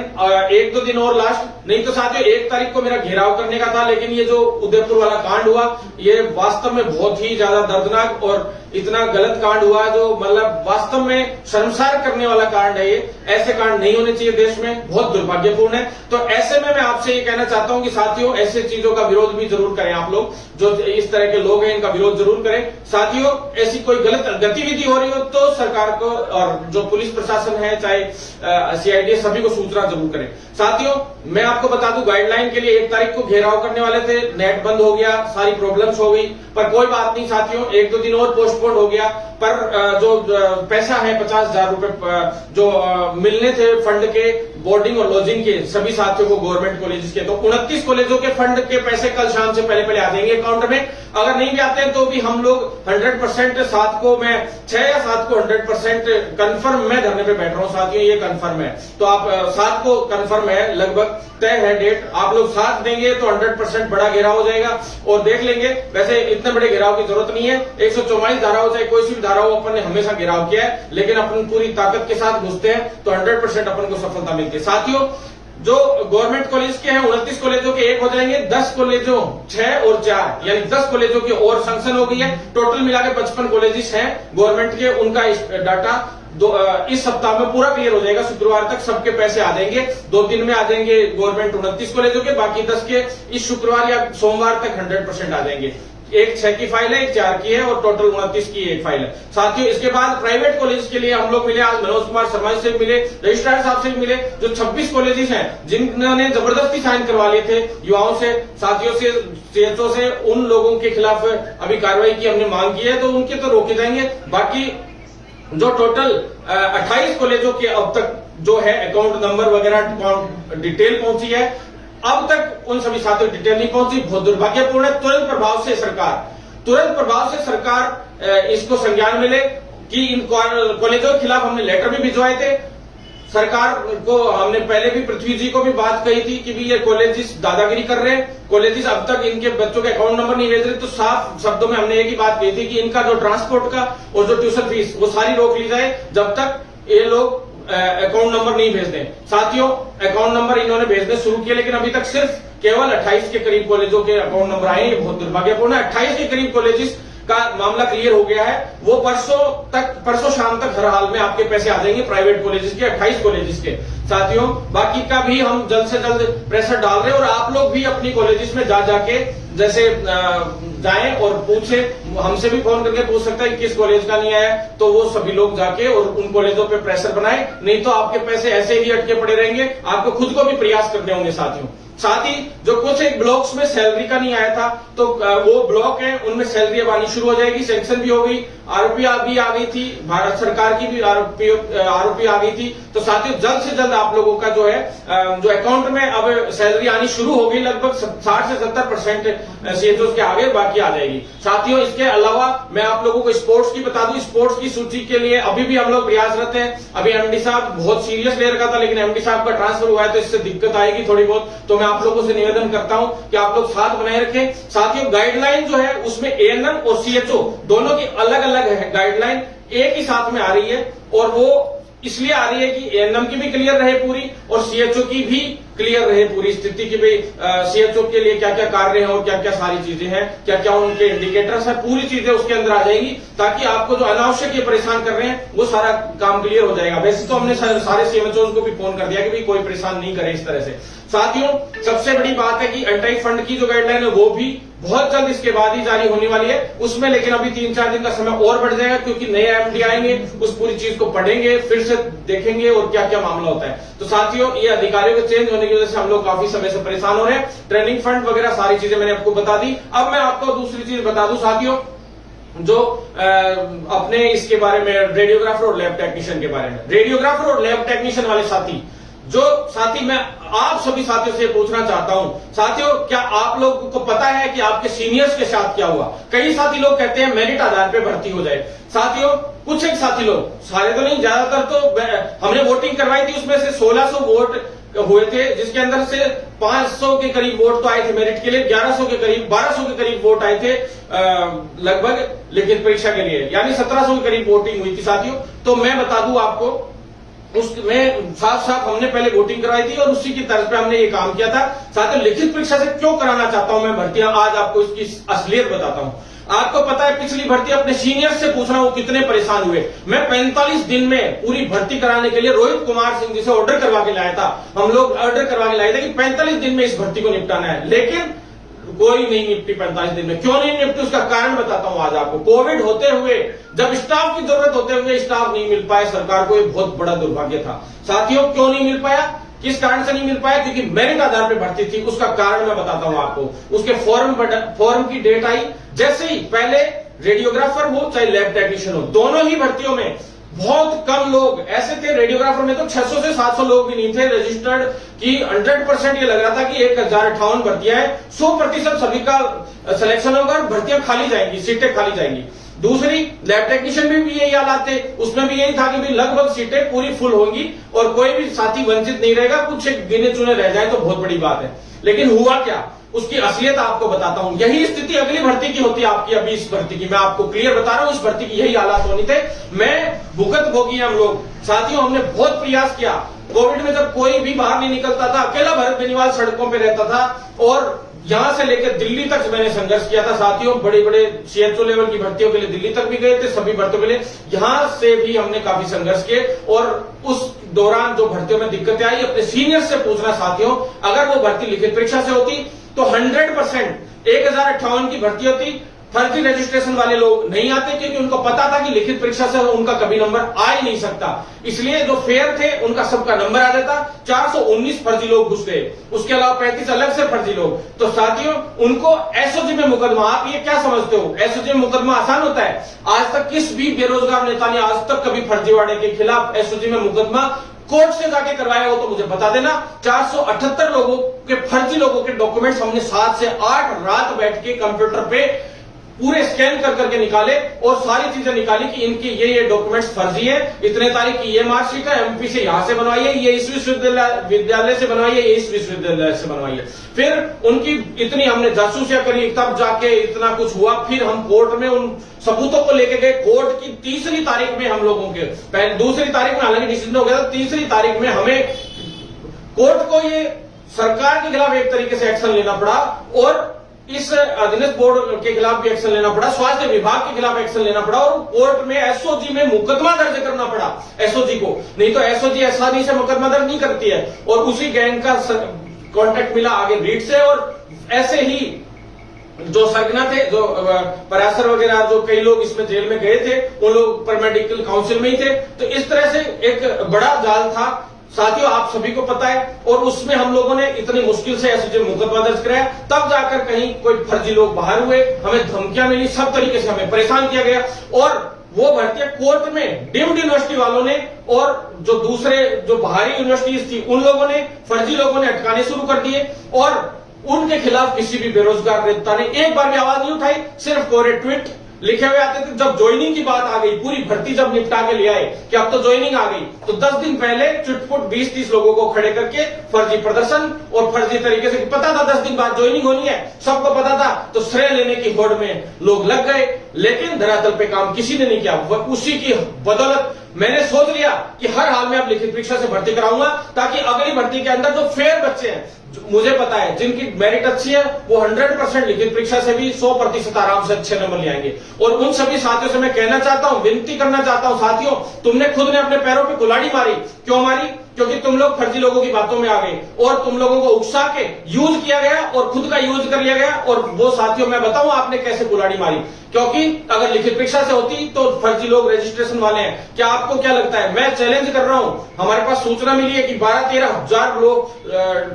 1-2 दिन और लास्ट, नहीं तो साथियों 1 तारीख को मेरा घेराव करने का था, लेकिन ये जो उदयपुर वाला कांड हुआ ये वास्तव में बहुत ही ज्यादा दर्दनाक और इतना गलत कांड हुआ जो मतलब वास्तव में शर्मसार करने वाला कांड है। ये ऐसे कांड नहीं होने चाहिए देश में, बहुत दुर्भाग्यपूर्ण है। तो ऐसे में मैं आपसे ये कहना चाहता हूं कि साथियों ऐसे चीजों का विरोध भी जरूर करें। आप लोग जो इस तरह के लोग हैं इनका विरोध जरूर करें। साथियों ऐसी कोई गलत गतिविधि हो रही हो तो सरकार को और जो पुलिस प्रशासन है चाहे सीआईडी सभी को सूचना जरूर करें। साथियों मैं आपको बता दूं गाइडलाइन के लिए 1 तारीख को घेराव करने वाले थे, नेट बंद हो गया, सारी प्रॉब्लम्स हो गई, पर कोई बात नहीं साथियों 1-2 दिन और पोस्टपोन हो गया। पर जो पैसा है 50,000 रुपए जो मिलने थे फंड के बोर्डिंग और लॉजिंग के सभी साथियों को गवर्नमेंट कॉलेजेस के, तो 29 कॉलेजों के फंड के पैसे कल शाम से पहले आ जाएंगे अकाउंट में। अगर नहीं भी आते हैं तो भी हम लोग 100% 7 को मैं 6 या 7 को 100% कंफर्म मैं धरने पे बैठ रहा हूं साथियों, ये कंफर्म है। तो आप 7 को कंफर्म है, लगभग तय है डेट। आप लोग साथ देंगे तो 100% बड़ा घेराव हो जाएगा और देख लेंगे। वैसे इतने बड़े घेराव की जरूरत नहीं है, 144 धारा हो चाहे कोई सी भी धारा हो, अपन ने हमेशा घेराव किया है, लेकिन अपन पूरी ताकत के साथ घुसते हैं तो 100% अपन को सफलता मिलती है। साथियों जो गवर्नमेंट कॉलेज के हैं 29 कॉलेजों के 1 हो जाएंगे, 10 कॉलेजों 6 और 4 यानी 10 कॉलेजों की और सैंक्शन हो गई है। टोटल मिला के 55 कॉलेजेस हैं गवर्नमेंट के, उनका डाटा इस सप्ताह में पूरा क्लियर हो जाएगा। शुक्रवार तक सबके पैसे आ जाएंगे, 2 दिन में आ जाएंगे गवर्नमेंट 29 कॉलेजों के, बाकी 10 के इस शुक्रवार या सोमवार तक 100% आ जाएंगे। एक 6 की फाइल है, एक 4 की है और टोटल 29 की एक फाइल है। साथियों इसके बाद प्राइवेट कॉलेज के लिए हम लोग मिले, आज मनोज कुमार शर्मा से मिले, रजिस्ट्रार साहब से भी मिले। जो 26 कॉलेजेस हैं जिन्होंने जबरदस्ती साइन करवा लिए थे युवाओं से, साथियों से, सीएचओ से, उन लोगों के खिलाफ अभी कार्रवाई की हमने मांग की है, तो उनके तो रोके जाएंगे। बाकी जो टोटल 28 कॉलेजों के अब तक जो है अकाउंट नंबर वगैरह डिटेल पहुंची है, अब तक उन सभी साथियों की डिटेल नहीं पहुंची, बहुत दुर्भाग्यपूर्ण है। तुरंत प्रभाव से सरकार इसको संज्ञान में ले कि इन कॉलेजों के खिलाफ हमने लेटर भी भिजवाए थे सरकार को। हमने पहले भी पृथ्वी जी को भी बात कही थी कि भी ये कॉलेजेस दादागिरी कर रहे हैं, कॉलेजेस अब तक इनके बच्चों के अकाउंट नंबर नहीं भेज रहे। तो साफ शब्दों में हमने एक ही बात कही थी कि इनका जो ट्रांसपोर्ट का और जो ट्यूशन फीस वो सारी रोक ली जाए जब तक ये लोग अकाउंट नंबर नहीं भेज दें। साथियों अकाउंट नंबर इन्होंने भेजने शुरू किए, लेकिन अभी तक सिर्फ केवल 28 के करीब कॉलेजों के अकाउंट नंबर आए, ये बहुत दुर्भाग्यपूर्ण है। 28 के करीब कॉलेजेस का मामला क्लियर हो गया है, वो परसों शाम तक हर हाल में आपके पैसे आ जाएंगे प्राइवेट कॉलेजेस के, 28 कॉलेजेस के। साथियों बाकी का भी हम जल्द से जल्द प्रेशर डाल रहे हैं और आप लोग भी अपनी कॉलेजेस में जाके जैसे जाएं और पूछे, हमसे भी फोन करके पूछ सकता है किस कॉलेज का नहीं आया, तो वो सभी लोग जाके और उन कॉलेजों पे प्रेशर बनाए, नहीं तो आपके पैसे ऐसे ही अटके पड़े रहेंगे, आपको खुद को भी प्रयास करने होंगे। साथियों साथ ही जो कुछ एक ब्लॉक्स में सैलरी का नहीं आया था, तो वो ब्लॉक है उनमें सैलरी अब आनी शुरू हो जाएगी। सैंक्शन भी हो गई, आरओपी भी आ गई थी, भारत सरकार की भी आरओपी आ गई थी। तो साथियों जल्द से जल्द आप लोगों का जो है जो अकाउंट में अब सैलरी आनी शुरू होगी, लगभग 60 से 70% सीएचओ के आगे बाकी आ जाएगी। साथियों इसके अलावा मैं आप लोगों को स्पोर्ट्स की बता दूं, स्पोर्ट्स की सूची के लिए अभी भी हम लोग प्रयासरत हैं। अभी एमडी साहब बहुत सीरियस ले रखा था, लेकिन एमडी साहब का ट्रांसफर हुआ है तो इससे दिक्कत आएगी थोड़ी बहुत। तो मैं आप लोगों से निवेदन करता हूं कि आप लोग साथ बनाए रखें। साथियों गाइडलाइन जो है उसमें एएनएम और सीएचओ दोनों की अलग अलग है, गाइडलाइन एक ही साथ में आ रही है, और वो इसलिए आ रही है कि एएनएम की भी क्लियर रहे पूरी और सीएचओ की भी क्लियर रहे पूरी स्थिति की भाई सीएचओ के लिए क्या क्या कार्य है और क्या क्या सारी चीजें हैं, क्या क्या उनके इंडिकेटर्स है, पूरी चीजें उसके अंदर आ जाएंगी, ताकि आपको जो अनावश्यक ये परेशान कर रहे हैं वो सारा काम क्लियर हो जाएगा। वैसे तो हमने सारे सीएमएचओ को भी फोन कर दिया कि भाई कोई परेशान नहीं करे इस तरह से। साथियों सबसे बड़ी बात है कि एंटी फंड की जो गाइडलाइन है वो भी बहुत जल्द इसके बाद ही जारी होने वाली है उसमें, लेकिन अभी 3-4 दिन का समय और बढ़ जाएगा, क्योंकि नए एमडी आएंगे, उस पूरी चीज को पढ़ेंगे, फिर से देखेंगे और क्या क्या मामला होता है। तो साथियों ये अधिकारियों के चेंज होने की वजह से हम लोग काफी समय से परेशान हो रहे हैं। ट्रेनिंग फंड वगैरह सारी चीजें मैंने आपको बता दी। अब मैं आपको दूसरी चीज बता दूं साथियों, जो अपने इसके बारे में रेडियोग्राफर और लैब टेक्नीशियन के बारे में, रेडियोग्राफर और लैब टेक्नीशियन वाले साथी, जो साथी मैं आप सभी साथियों से पूछना चाहता हूं, साथियों क्या आप लोगों को पता है कि आपके सीनियर्स के साथ क्या हुआ? कई साथी लोग कहते हैं मेरिट आधार पे भर्ती हो जाए। साथियों कुछ एक साथी लोग, सारे तो नहीं, ज्यादातर तो हमने वोटिंग करवाई थी, उसमें से 1600 वोट हुए थे, जिसके अंदर से 500 के करीब वोट तो आए थे मेरिट के लिए, 1100 के करीब 1200 के करीब वोट आए थे लगभग लिखित परीक्षा के लिए, यानी 1700 के करीब वोटिंग हुई थी साथियों। तो मैं बता दूं आपको, उसमें साफ साफ हमने पहले वोटिंग करवाई थी और उसी की तर्ज पे हमने ये काम किया था। साथियों लिखित परीक्षा से क्यों कराना चाहता हूं मैं भर्तियां, आज आपको इसकी असलियत बताता हूं। आपको पता है पिछली भर्ती अपने सीनियर से पूछना वो कितने परेशान हुए। मैं 45 दिन में पूरी भर्ती कराने के लिए रोहित कुमार सिंह जी से ऑर्डर करवा के लाया था, हम लोग ऑर्डर करवा के लाए थे कि 45 दिन में इस भर्ती को निपटाना है, लेकिन कोई नहीं निपटी 45 दिन में। क्यों नहीं निपटी उसका कारण बताता हूं आज आपको। कोविड होते हुए जब स्टाफ की जरूरत होते हुए स्टाफ नहीं मिल पाया, सरकार को एक बहुत बड़ा दुर्भाग्य था। साथियों क्यों नहीं मिल पाया, किस कारण से नहीं मिल पाया? क्योंकि मेरिट आधार पर भर्ती थी। उसका कारण मैं बताता हूं आपको। उसके फॉर्म की डेट आई, जैसे ही पहले रेडियोग्राफर हो चाहे लैब टेक्नीशियन हो, दोनों ही भर्तियों में बहुत कम लोग ऐसे थे। रेडियोग्राफर में तो 600 से 700 लोग भी नहीं थे रजिस्टर्ड, की 100% ये लग रहा था कि 1058 भर्तियां हैं, 100% सभी का सिलेक्शन होगा और भर्तियां खाली जाएंगी, सीटें खाली जाएंगी। दूसरी लैब टेक्नीशियन में भी यही हालात थे, उसमें भी यही था कि भी लगभग सीटें पूरी फुल होंगी और कोई भी साथी वंचित नहीं रहेगा, कुछ एक गिने चुने रह जाए तो बहुत बड़ी बात है। लेकिन हुआ क्या, उसकी असलियत आपको बताता हूं। यही स्थिति अगली भर्ती की होती है आपकी, अभी इस भर्ती की मैं आपको क्लियर बता रहा हूं, इस भर्ती की यही हालात होनी थे। मैं भुगत भोगी हम लोग साथियों, हमने बहुत प्रयास किया। कोविड में जब कोई भी बाहर नहीं निकलता था, अकेला भरत बेनीवाल सड़कों पे रहता था और यहां से लेकर दिल्ली तक मैंने संघर्ष किया था साथियों। बड़े बड़े सीएचओ लेवल की भर्तियों के लिए दिल्ली तक भी गए थे, सभी भर्तियों के लिए यहां से भी हमने काफी संघर्ष किए। और उस दौरान जो भर्तियों में दिक्कतें आई, अपने सीनियर से पूछना साथियों, अगर वो भर्ती लिखित परीक्षा से होती तो 100% 1058 की भर्ती होती। फर्जी रजिस्ट्रेशन वाले लोग नहीं आते, क्योंकि उनको पता था कि लिखित परीक्षा से उनका कभी नंबर आ ही नहीं सकता, इसलिए जो फेयर थे उनका सबका नंबर आ जाता। 419 फर्जी लोग घुस गए, उसके अलावा 35 अलग से फर्जी लोग। तो साथियों उनको एसओजी में मुकदमा, आप ये क्या समझते हो एसओजी में मुकदमा आसान होता है? आज तक किस भी बेरोजगार नेता ने आज तक कभी फर्जीवाड़े के खिलाफ एसओजी में मुकदमा कोर्ट से जाके करवाया हो तो मुझे बता देना। 478 लोगों के फर्जी लोगों के डॉक्यूमेंट्स हमने 7 से 8 रात बैठ के कंप्यूटर पे पूरे स्कैन कर करके निकाले और सारी चीजें निकाली कि इनके ये डॉक्यूमेंट्स फर्जी है, इतने तारीख की ये मार्कशीट है, एमपी से यहां से बनवाई है, ये इस विश्वविद्यालय से बनवाई है, ये इस विश्वविद्यालय से बनवाई है। फिर उनकी इतनी हमने जासूसियां करी, तब जाके इतना कुछ हुआ। फिर हम कोर्ट में उन सबूतों को लेके गए। कोर्ट की तीसरी तारीख में हम लोगों के, पहले दूसरी तारीख में हालांकि डिसीजन हो गया था, तीसरी तारीख में हमें कोर्ट को ये सरकार के खिलाफ एक तरीके से एक्शन लेना पड़ा और इस अधीनस्थ बोर्ड के खिलाफ भी एक्शन लेना पड़ा, स्वास्थ्य विभाग के खिलाफ एक्शन लेना पड़ा और कोर्ट में एसओजी में मुकदमा दर्ज करना पड़ा एसओजी को। नहीं तो एसओजी आसानी से मुकदमा दर्ज नहीं करती है। और उसी गैंग का कांटेक्ट मिला आगे रीट से, और ऐसे ही जो सरगना थे, जो परासर वगैरह, जो कई लोग इसमें जेल में गए थे, वो लोग पैरामेडिकल काउंसिल में ही थे। तो इस तरह से एक बड़ा जाल था साथियों आप सभी को पता है, और उसमें हम लोगों ने इतनी मुश्किल से एसओजी मुकदमा दर्ज कराया, तब जाकर कहीं कोई फर्जी लोग बाहर हुए, हमें धमकियां मिली, सब तरीके से हमें परेशान किया गया। और वो भर्तियां कोर्ट में डीम्ड यूनिवर्सिटी वालों ने और जो दूसरे जो बाहरी यूनिवर्सिटीज थी उन लोगों ने, फर्जी लोगों ने अटकाने शुरू कर दिए, और उनके खिलाफ किसी भी बेरोजगार नेता ने एक बार भी आवाज नहीं उठाई, सिर्फ कोरे ट्वीट लिखे हुए आते थे। जब ज्वाइनिंग की बात आ गई, पूरी भर्ती जब निपटा के ले आए कि अब तो ज्वाइनिंग आ गई, तो 10 दिन पहले चुटपुट 20-30 लोगों को खड़े करके फर्जी प्रदर्शन और फर्जी तरीके से, पता था 10 दिन बाद ज्वाइनिंग होनी है, सबको पता था, तो श्रेय लेने की होड़ में लोग लग गए। लेकिन धरातल पे काम किसी ने नहीं किया। उसी की बदौलत मैंने सोच लिया कि हर हाल में अब लिखित परीक्षा से भर्ती कराऊंगा, ताकि अगली भर्ती के अंदर जो फेयर बच्चे हैं, मुझे पता है जिनकी मेरिट अच्छी है, वो 100% लिखित परीक्षा से भी 100% आराम से अच्छे नंबर ले आएंगे। और उन सभी साथियों से मैं कहना चाहता हूं, विनती करना चाहता हूं, साथियों तुमने खुद ने अपने पैरों पे कुल्हाड़ी मारी। क्यों मारी? क्योंकि तुम लोग फर्जी लोगों की बातों में आ गए और तुम लोगों को उकसा के यूज किया गया और खुद का यूज कर लिया गया। और वो साथियों मैं बताऊं आपने कैसे कुल्हाड़ी मारी, क्योंकि अगर लिखित परीक्षा से होती तो फर्जी लोग रजिस्ट्रेशन वाले हैं। क्या आपको क्या लगता है, मैं चैलेंज कर रहा हूं, हमारे पास सूचना मिली है कि 12-13 हजार लोग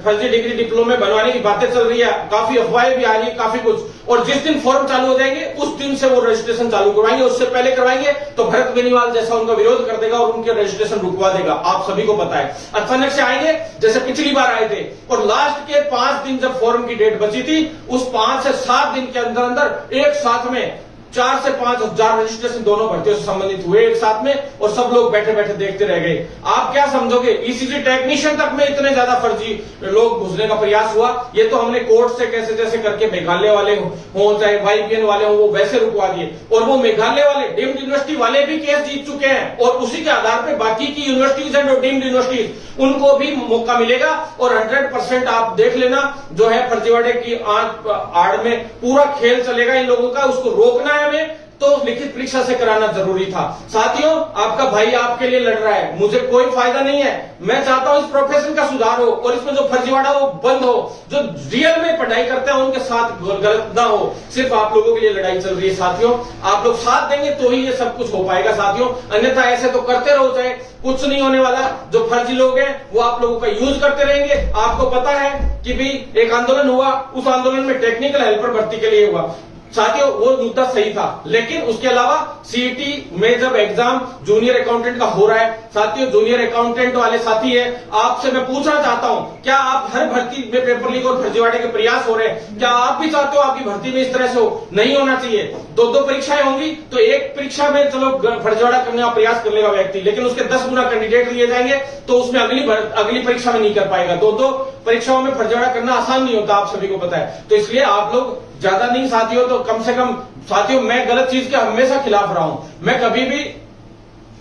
फर्जी डिग्री डिप्लोमे बनवाने की बातें चल रही है, काफी अफवाहें भी आ रही है, काफी कुछ। और जिस दिन फॉर्म चालू हो जाएंगे उस दिन से वो रजिस्ट्रेशन चालू करवाएंगे, उससे पहले करवाएंगे तो भरत बेनीवाल जैसा उनका विरोध कर देगा और उनके रजिस्ट्रेशन रुकवा देगा। आप सभी को पता है, अचानक से आएंगे जैसे पिछली बार आए थे, और लास्ट के 5 दिन जब फॉर्म की डेट बची थी, उस 5 से 7 दिन के अंदर अंदर एक साथ में 4 से 5 हजार रजिस्ट्रेशन दोनों भर्तियों से संबंधित हुए एक साथ में, और सब लोग बैठे बैठे देखते रह गए। आप क्या समझोगे, ईसीजी टेक्नीशियन तक में इतने ज्यादा फर्जी लोग घुसने का प्रयास हुआ? ये तो हमने कोर्ट से कैसे जैसे करके मेघालय वाले हो चाहे वाईपीएन वाले हो, वो वैसे रुकवा दिए। और वो मेघालय वाले डीम्ड यूनिवर्सिटी वाले भी केस जीत चुके हैं, और उसी के आधार पर बाकी की यूनिवर्सिटीज हैं जो डीम्ड यूनिवर्सिटीज, उनको भी मौका मिलेगा। और 100% आप देख लेना, जो है फर्जीवाड़े की आड़ में पूरा खेल चलेगा इन लोगों का, उसको रोकना है हमें, तो लिखित परीक्षा से कराना जरूरी था। साथियों आपका भाई आपके लिए लड़ रहा है, मुझे कोई फायदा नहीं है। मैं चाहता हूं इस प्रोफेशन का सुधार हो और इसमें जो फर्जीवाड़ा हो बंद हो, जो रियल में पढ़ाई करते हैं उनके साथ गलत ना हो। सिर्फ आप लोगों के लिए लड़ाई चल रही है साथियों, आप लोग साथ देंगे तो ही ये सब कुछ हो पाएगा साथियों, अन्यथा ऐसे तो करते रहो चाहे कुछ नहीं होने वाला। जो फर्जी लोग हैं वो आप लोगों का यूज करते रहेंगे। आपको पता है कि भी एक आंदोलन हुआ, उस आंदोलन में टेक्निकल हेल्पर भर्ती के लिए हुआ साथियों, वो मुद्दा सही था, लेकिन उसके अलावा सीईटी में जब एग्जाम जूनियर अकाउंटेंट का हो रहा है साथियों, जूनियर अकाउंटेंट वाले साथी है, आपसे मैं पूछना चाहता हूं, क्या आप हर भर्ती में पेपर लीक और फर्जीवाड़े के प्रयास हो रहे हैं? क्या आप भी चाहते हो आपकी भर्ती में इस तरह से हो? नहीं होना चाहिए। 2-2 परीक्षाएं होंगी तो एक परीक्षा में चलो फर्जीवाड़ा करने का प्रयास कर लेगा व्यक्ति, लेकिन उसके 10 गुना कैंडिडेट लिए जाएंगे तो उसमें अगली परीक्षा में नहीं कर पाएगा। 2-2 परीक्षाओं में फर्जीवाड़ा करना आसान नहीं होता, आप सभी को पता है। तो इसलिए आप लोग ज्यादा नहीं साथियों, तो कम से कम साथियों मैं गलत चीज के हमेशा खिलाफ रहा हूं, मैं कभी भी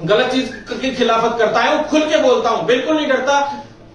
गलत चीज की खिलाफत करता हूं, खुल के बोलता हूं, बिल्कुल नहीं डरता,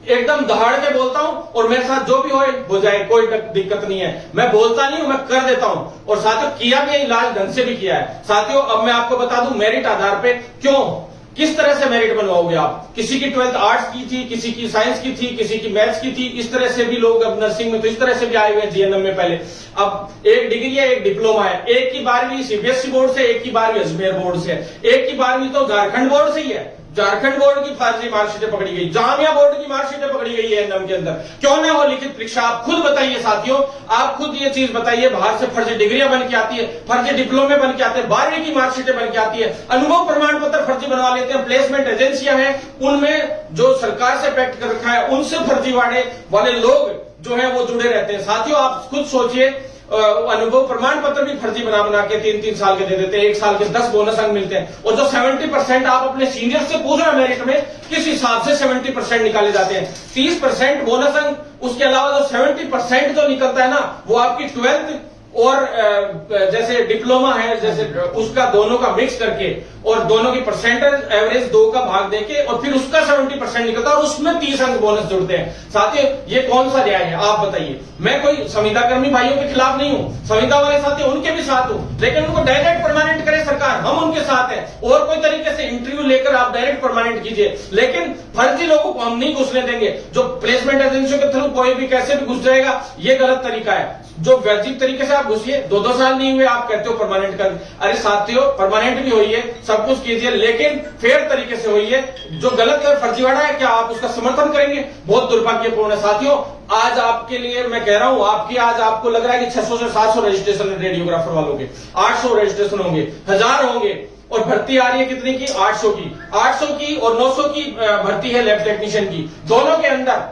एकदम दहाड़ के बोलता हूं, और मेरे साथ जो भी हो जाए कोई दिक्कत नहीं है। मैं बोलता नहीं हूं, मैं कर देता हूं, और साथियों किया भी इलाज ढंग से भी किया है। साथियों अब मैं आपको बता दूं मेरिट आधार पे क्यों, किस तरह से मेरिट बनवाओगे आप? किसी की 12th आर्ट्स की थी, किसी की साइंस की थी, किसी की मैथ्स की थी, इस तरह से भी लोग अब नर्सिंग में तो इस तरह से भी आए हुए हैं जीएनएम में। पहले अब एक डिग्री है, एक डिप्लोमा है, एक की 12वीं सीबीएसई बोर्ड से, एक की 12वीं अजमेर बोर्ड से, एक की 12वीं तो झारखंड बोर्ड से ही है। झारखंड बोर्ड की फर्जी मार्कशीटें पकड़ी गई, जामिया बोर्ड की मार्कशीटें पकड़ी गई है एनएम के अंदर। क्यों ना हो लिखित परीक्षा? आप खुद बताइए साथियों, आप खुद ये चीज बताइए। बाहर से फर्जी डिग्रियां बन के आती है, फर्जी डिप्लोमे बन के आते हैं, 12वीं की मार्कशीटें बन के आती है, अनुभव प्रमाण पत्र फर्जी बनवा लेते हैं, प्लेसमेंट एजेंसियां हैं उनमें जो सरकार से पैक्ट कर रखा है उनसे फर्जीवाड़े वाले लोग जो है वो जुड़े रहते हैं। साथियों आप खुद सोचिए, अनुभव प्रमाण पत्र भी फर्जी बना के 3-3 साल के दे देते हैं, 1 साल के 10 बोनस अंक मिलते हैं, और जो 70% आप अपने सीनियर से पूछ रहे मेरिट में किस हिसाब से 70% निकाले जाते हैं? 30% बोनस अंक, उसके अलावा जो 70% जो निकलता है ना वो आपकी 12th और जैसे डिप्लोमा है जैसे उसका दोनों का मिक्स करके और दोनों की परसेंटेज एवरेज 2 का भाग देके और फिर उसका 70% निकलता है और उसमें 30 अंक बोनस जुड़ते हैं। साथियों ये कौन सा न्याय है आप बताइए? मैं कोई संविदा कर्मी भाइयों के खिलाफ नहीं हूं, संविदा वाले साथी उनके भी साथ हूं, लेकिन उनको डायरेक्ट परमानेंट करे सरकार, हम उनके साथ हैं। और कोई तरीके से इंटरव्यू लेकर आप डायरेक्ट परमानेंट कीजिए, लेकिन फर्जी लोगों को हम नहीं घुसने देंगे। जो प्लेसमेंट एजेंसियों के थ्रू कोई भी कैसे भी घुस जाएगा, ये गलत तरीका है। जो वैजिब तरीके से आप घुसिए, 2-2 साल नहीं हुए आप कहते हो परमानेंट कर। अरे साथियों, परमानेंट भी होइए, सब कुछ कीजिए, लेकिन फेयर तरीके से होइए। जो गलत है, फर्जीवाड़ा है, क्या आप उसका समर्थन करेंगे? बहुत दुर्भाग्यपूर्ण है साथियों। आज आपके लिए मैं कह रहा हूं, आज आपको लग रहा है कि 600 से 700 रजिस्ट्रेशन रेडियोग्राफर वालों के, 800 रजिस्ट्रेशन होंगे, 1000 होंगे, और भर्ती आ रही है कितने की? 800 की। 800 की और 900 की भर्ती है लैब टेक्नीशियन की। दोनों के अंदर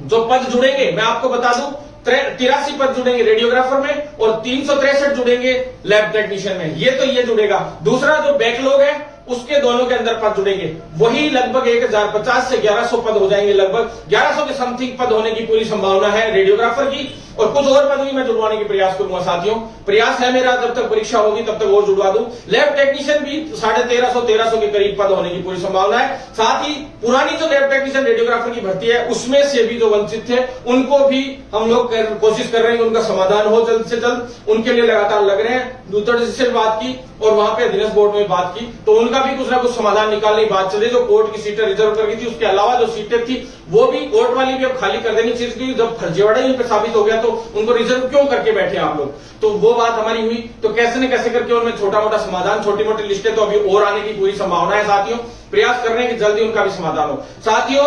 जो पद जुड़ेंगे, मैं आपको बता दूं, 83 पद जुड़ेंगे रेडियोग्राफर में और 363 जुड़ेंगे लैब टेक्नीशियन में। ये जुड़ेगा। दूसरा जो बैकलॉग है, उसके दोनों के अंदर पद जुड़ेंगे, वही लगभग 1050 से 1100 पद हो जाएंगे। लगभग 1100 के समथिंग पद होने की पूरी संभावना है रेडियोग्राफर की, और कुछ और पद भी मैं जुड़वाने की प्रयास करूंगा साथियों। प्रयास है मेरा, जब तक परीक्षा होगी तब तक और जुड़वा दूं। लैब टेक्नीशियन भी 1350 के करीब पद होने की पूरी संभावना है। साथ ही पुरानी जो लैब टेक्नीशियन रेडियोग्राफर की भर्ती है, उसमें से भी जो वंचित थे, उनको भी हम लोग कोशिश कर रहे हैं कि उनका समाधान हो जल्द से जल्द। उनके लिए लगातार लग रहे हैं। दूसरे से बात की और वहां पे अधीनस्थ बोर्ड में बात की, तो उनका भी कुछ ना कुछ समाधान निकालने की बात चल रही। जो कोर्ट की सीटें रिजर्व कर गई थी, उसके अलावा जो सीटें थी वो भी कोर्ट वाली भी अब खाली कर देनी चाहिए, क्योंकि जब फर्जीवाड़ा ही उन पर साबित हो गया तो उनको रिजर्व क्यों करके बैठे आप लोग? तो वो बात हमारी हुई। तो कैसे न कैसे करके उनमें छोटा मोटा समाधान, छोटी मोटी लिस्टें तो अभी और आने की पूरी संभावना है साथियों। प्रयास कर रहे हैं कि जल्दी उनका भी समाधान हो। साथियों,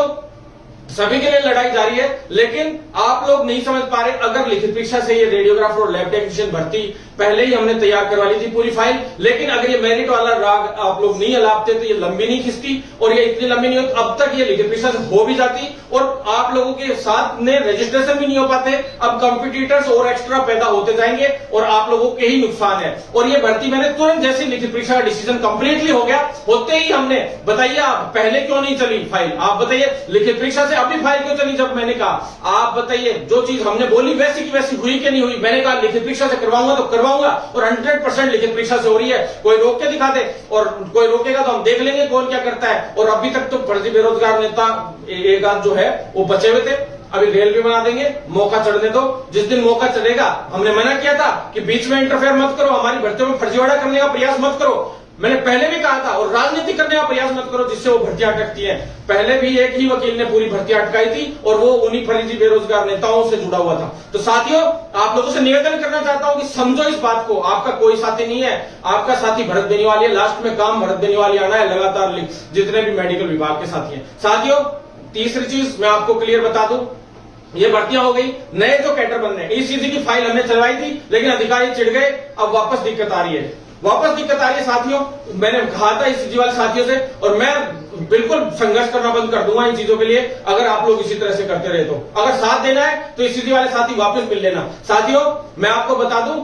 सभी के लिए लड़ाई जारी है, लेकिन आप लोग नहीं समझ पा रहे। अगर लिखित परीक्षा से ये रेडियोग्राफर और लैब टेक्नीशियन भर्ती पहले ही हमने तैयार करवा ली थी पूरी फाइल, लेकिन अगर ये मेरिट वाला राग आप लोग नहीं अलापते तो ये लंबी नहीं खिंचती, और ये इतनी लंबी नहीं होती। अब तक ये लिखित परीक्षा से हो भी जाती और आप लोगों के साथ में रजिस्ट्रेशन भी नहीं हो पाते। अब कंपटीटर्स और एक्स्ट्रा पैदा होते जाएंगे और आप लोगों के ही नुकसान है। और ये भर्ती मैंने तुरंत जैसे लिखित परीक्षा का डिसीजन कंप्लीटली हो गया, होते ही हमने, बताइए आप पहले क्यों नहीं चली फाइल? आप बताइए, लिखित परीक्षा से अभी फाइल क्यों चली? जब मैंने कहा, आप बताइए, जो चीज हमने बोली वैसी की वैसी हुई कि नहीं हुई? मैंने कहा लिखित परीक्षा से करवाऊंगा तो करवाऊंगा, और 100% लिखित परीक्षा से हो रही है। कोई रोक के दिखा दे, और कोई रोकेगा तो हम देख लेंगे कौन क्या करता है। और अभी तक तो फर्जी बेरोजगार नेता एक आध जो है वो बचे हुए थे। अभी रेल भी बना देंगे, मौका चढ़ने दो। जिस दिन मौका चढ़ेगा, हमने मना किया था कि बीच में इंटरफेयर मत करो, हमारी भर्तियों में फर्जीवाड़ा करने का प्रयास मत करो। मैंने पहले भी कहा था, और राजनीति करने का प्रयास मत करो जिससे वो भर्तियां अटकती हैं। पहले भी एक ही वकील ने पूरी भर्तियां अटकाई थी, और वो उन्हीं फर्जी बेरोजगार नेताओं से जुड़ा हुआ था। तो साथियों, आप लोगों से निवेदन करना चाहता हूं कि समझो इस बात को। आपका कोई साथी नहीं है, आपका साथी भरत बेनीवाल है। लास्ट में काम भरत बेनीवाल आना है लगातार, जितने भी मेडिकल विभाग के साथी हैं। साथियों, तीसरी चीज मैं आपको क्लियर बता दूं, ये भर्तियां हो गई, नए जो कैडर बन रहे हैं। ईसीजी की फाइल हमने चलवाई थी, लेकिन अधिकारी चिढ़ गए, अब वापस दिक्कत आ रही है। साथियों, मैंने कहा था ईसीजी वाले साथियों से, और मैं बिल्कुल संघर्ष करना बंद कर दूंगा इन चीजों के लिए अगर आप लोग इसी तरह से करते रहे तो। अगर साथ देना है तो ईसीजी वाले साथी वापस मिल लेना। साथियों, मैं आपको बता दूं,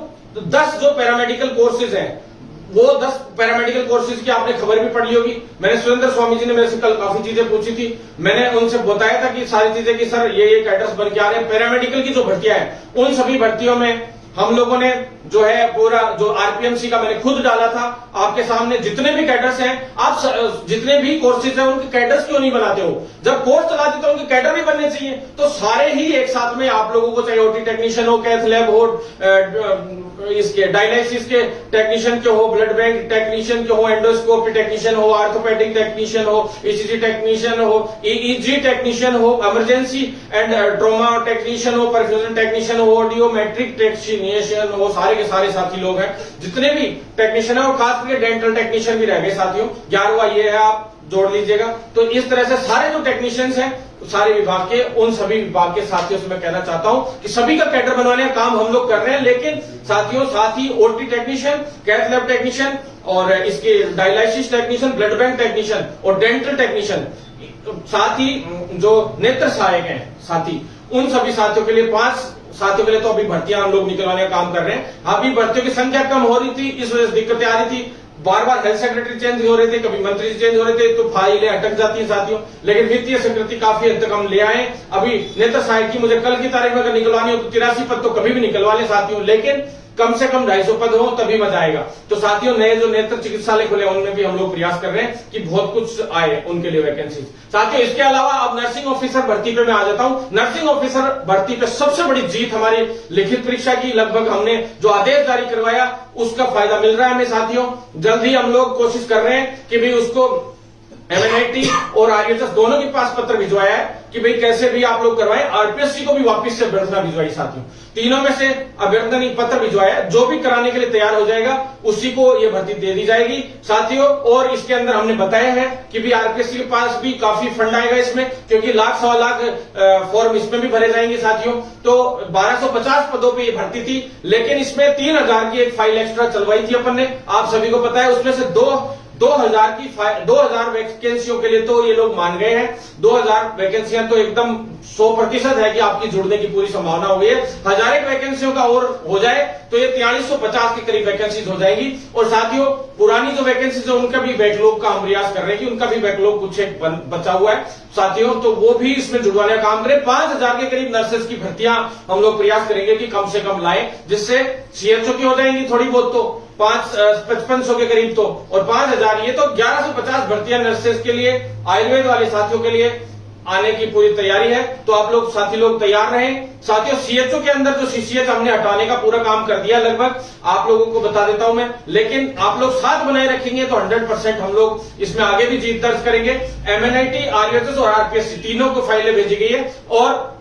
10 जो पैरामेडिकल कोर्सेज हैं, वो 10 पैरामेडिकल कोर्सेज की आपने खबर भी पढ़ ली होगी। मैंने सुरेंद्र स्वामी जी ने मेरे से कल काफी चीजें पूछी थी, मैंने उनसे बताया था कि सारी चीजें कि सर ये कैडर्स बन के आ रहे हैं। पैरामेडिकल की जो भर्तियां हैं, उन सभी भर्तियों में हम लोगों ने जो है पूरा जो आरपीएमसी का मैंने खुद डाला था आपके सामने। जितने भी कैडर्स हैं, आप जितने भी कोर्सेज हैं, उनके कैडर्स क्यों नहीं बनाते हो? जब कोर्स चलाते तो उनके कैडर भी बनने चाहिए। तो सारे ही एक साथ में आप लोगों को, चाहे ओटी टेक्नीशियन हो, कैथ लैब हो, इसके डायलिसिस के टेक्नीशियन के हो, ब्लड बैंक टेक्नीशियन के हो, एंडोस्कोपी टेक्नीशियन हो, ऑर्थोपेडिक टेक्नीशियन हो, ईसीजी टेक्नीशियन हो, ईईजी टेक्नीशियन हो, इमरजेंसी एंड ट्रॉमा टेक्नीशियन हो, परफ्यूजन टेक्नीशियन हो, ऑडियोमेट्रिक टेक्नीशियन हो, सारे के सारे साथी लोग हैं जितने भी टेक्नीशियन है। और खास करके डेंटल टेक्नीशियन भी रह गए साथियों, 11वां ये है, आप जोड़ लीजिएगा। तो इस तरह से सारे जो टेक्नीशियंस हैं सारे विभाग के, उन सभी विभाग के साथियों से मैं कहना चाहता हूं कि सभी का कैडर बनवाने का काम हम लोग कर रहे हैं। लेकिन साथियों, साथ ही OT technician, cath lab technician, और इसके dialysis technician, blood bank technician और डेंटल टेक्नीशियन, साथ ही जो नेत्र सहायक हैं साथी, उन सभी साथियों के लिए 5 साथियों के लिए तो अभी भर्तियां हम लोग निकलवाने का काम कर रहे हैं। अभी भर्तियों की संख्या कम हो रही थी, इस वजह से दिक्कतें आ रही थी। बार बार हेल्थ सेक्रेटरी चेंज हो रहे थे, कभी मंत्री चेंज हो रहे थे, तो फाइलें अटक जाती हैं साथियों। लेकिन वित्तीय स्वीकृति काफी हद तक हम ले आए। अभी नेत्र सहायक की मुझे कल की तारीख में अगर निकलवानी हो तो 83 पद तो कभी भी निकलवा ले साथियों, लेकिन कम से कम 250 पद हो तभी मजा आएगा। तो साथियों, नए जो नेत्र चिकित्सालय खुले उनमें भी हम लोग प्रयास कर रहे हैं कि बहुत कुछ आए उनके लिए वैकेंसी। साथियों, इसके अलावा अब नर्सिंग ऑफिसर भर्ती पे मैं आ जाता हूं। नर्सिंग ऑफिसर भर्ती पे सबसे बड़ी जीत हमारी लिखित परीक्षा की, लगभग हमने जो आदेश जारी करवाया उसका फायदा मिल रहा है हमें साथियों। जल्द ही हम लोग कोशिश कर रहे हैं कि भी उसको MNIT और आरएचएस दोनों के पास पत्र भिजवाया है कि भाई कैसे भी आप लोग करवाएं। आरपीएससी को भी वापस से अभ्यर्थना भिजवाई साथियों, तीनों में से अभ्यर्थना पत्र भिजवाया, जो भी कराने के लिए तैयार हो जाएगा उसी को ये भर्ती दे दी जाएगी साथियों। और इसके अंदर हमने बताया है कि भी आरपीएससी के पास भी काफी फंड आएगा इसमें, क्योंकि लाख सवा लाख फॉर्म इसमें भी भरे जाएंगे साथियों। तो 1250 पदों पर ये भर्ती थी, लेकिन इसमें 3000 की एक फाइल एक्स्ट्रा चलवाई थी अपन ने, आप सभी को पता है। उसमें से 2000 वैकेंसियों के लिए तो ये लोग मान गए हैं। 2000 वैकेंसियां तो एकदम 100% है कि आपकी जुड़ने की पूरी संभावना हो गई है। 1000 एक वैकेंसियों का और हो जाए तो ये 4350 के करीब वैकेंसीज हो जाएगी। और साथियों पुरानी जो वैकेंसीज है उनका भी बैकलॉग का हम प्रयास कर रहे हैं कि उनका भी बैकलॉग कुछ एक बचा हुआ है साथियों, तो वो भी इसमें जुड़वाने का काम करें। 5000 के करीब नर्सेज की भर्तियां हम लोग प्रयास करेंगे कि कम से कम लाएं, जिससे सीएचओ की हो जाएंगी थोड़ी बहुत, तो 5500 के करीब तो, और 5000 ये तो 1150 भर्तियां नर्सेज के लिए, आयुर्वेद वाले साथियों के लिए आने की पूरी तैयारी है। तो आप लोग साथी लोग तैयार रहें साथियों। सीएचओ के अंदर जो सीसीएच हमने हटाने का पूरा काम कर दिया लगभग, आप लोगों को बता देता हूं मैं, लेकिन आप लोग साथ बनाए रखेंगे तो 100% हम लोग इसमें आगे भी जीत दर्ज करेंगे। MNIT, आरएचएस और आरपीएससी तीनों को फाइलें भेजी गई है, और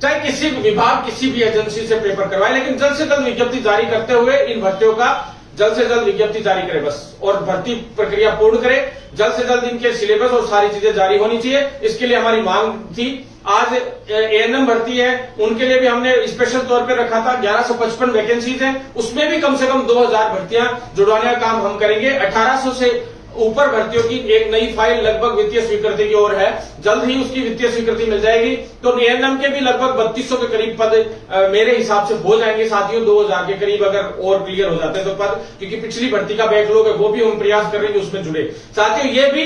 चाहे किसी भी विभाग किसी भी एजेंसी से पेपर करवाए, लेकिन जल्द से जल्द विज्ञप्ति जारी करते हुए इन भर्तियों का जल्द से जल्द विज्ञप्ति जारी करे बस, और भर्ती प्रक्रिया पूर्ण करे। जल्द से जल्द इनके सिलेबस और सारी चीजें जारी होनी चाहिए, इसके लिए हमारी मांग थी। आज एएनएम भर्ती है, उनके लिए भी हमने स्पेशल तौर पे रखा था। 1155 वैकेंसीज हैं, उसमें भी कम से कम 2000 भर्तियां जुड़वाने का काम हम करेंगे। 1800 से ऊपर भर्तियों की एक नई फाइल लगभग वित्तीय स्वीकृति की ओर है, जल्द ही उसकी वित्तीय स्वीकृति मिल जाएगी। तो एएनएम के भी लगभग 3200 के करीब पद मेरे हिसाब से हो जाएंगे साथियों, 2000 के करीब अगर और क्लियर हो जाते हैं तो पद, क्योंकि पिछली भर्ती का बैकलॉग है वो भी हम प्रयास कर रहे हैं उसमें जुड़े साथियों। ये भी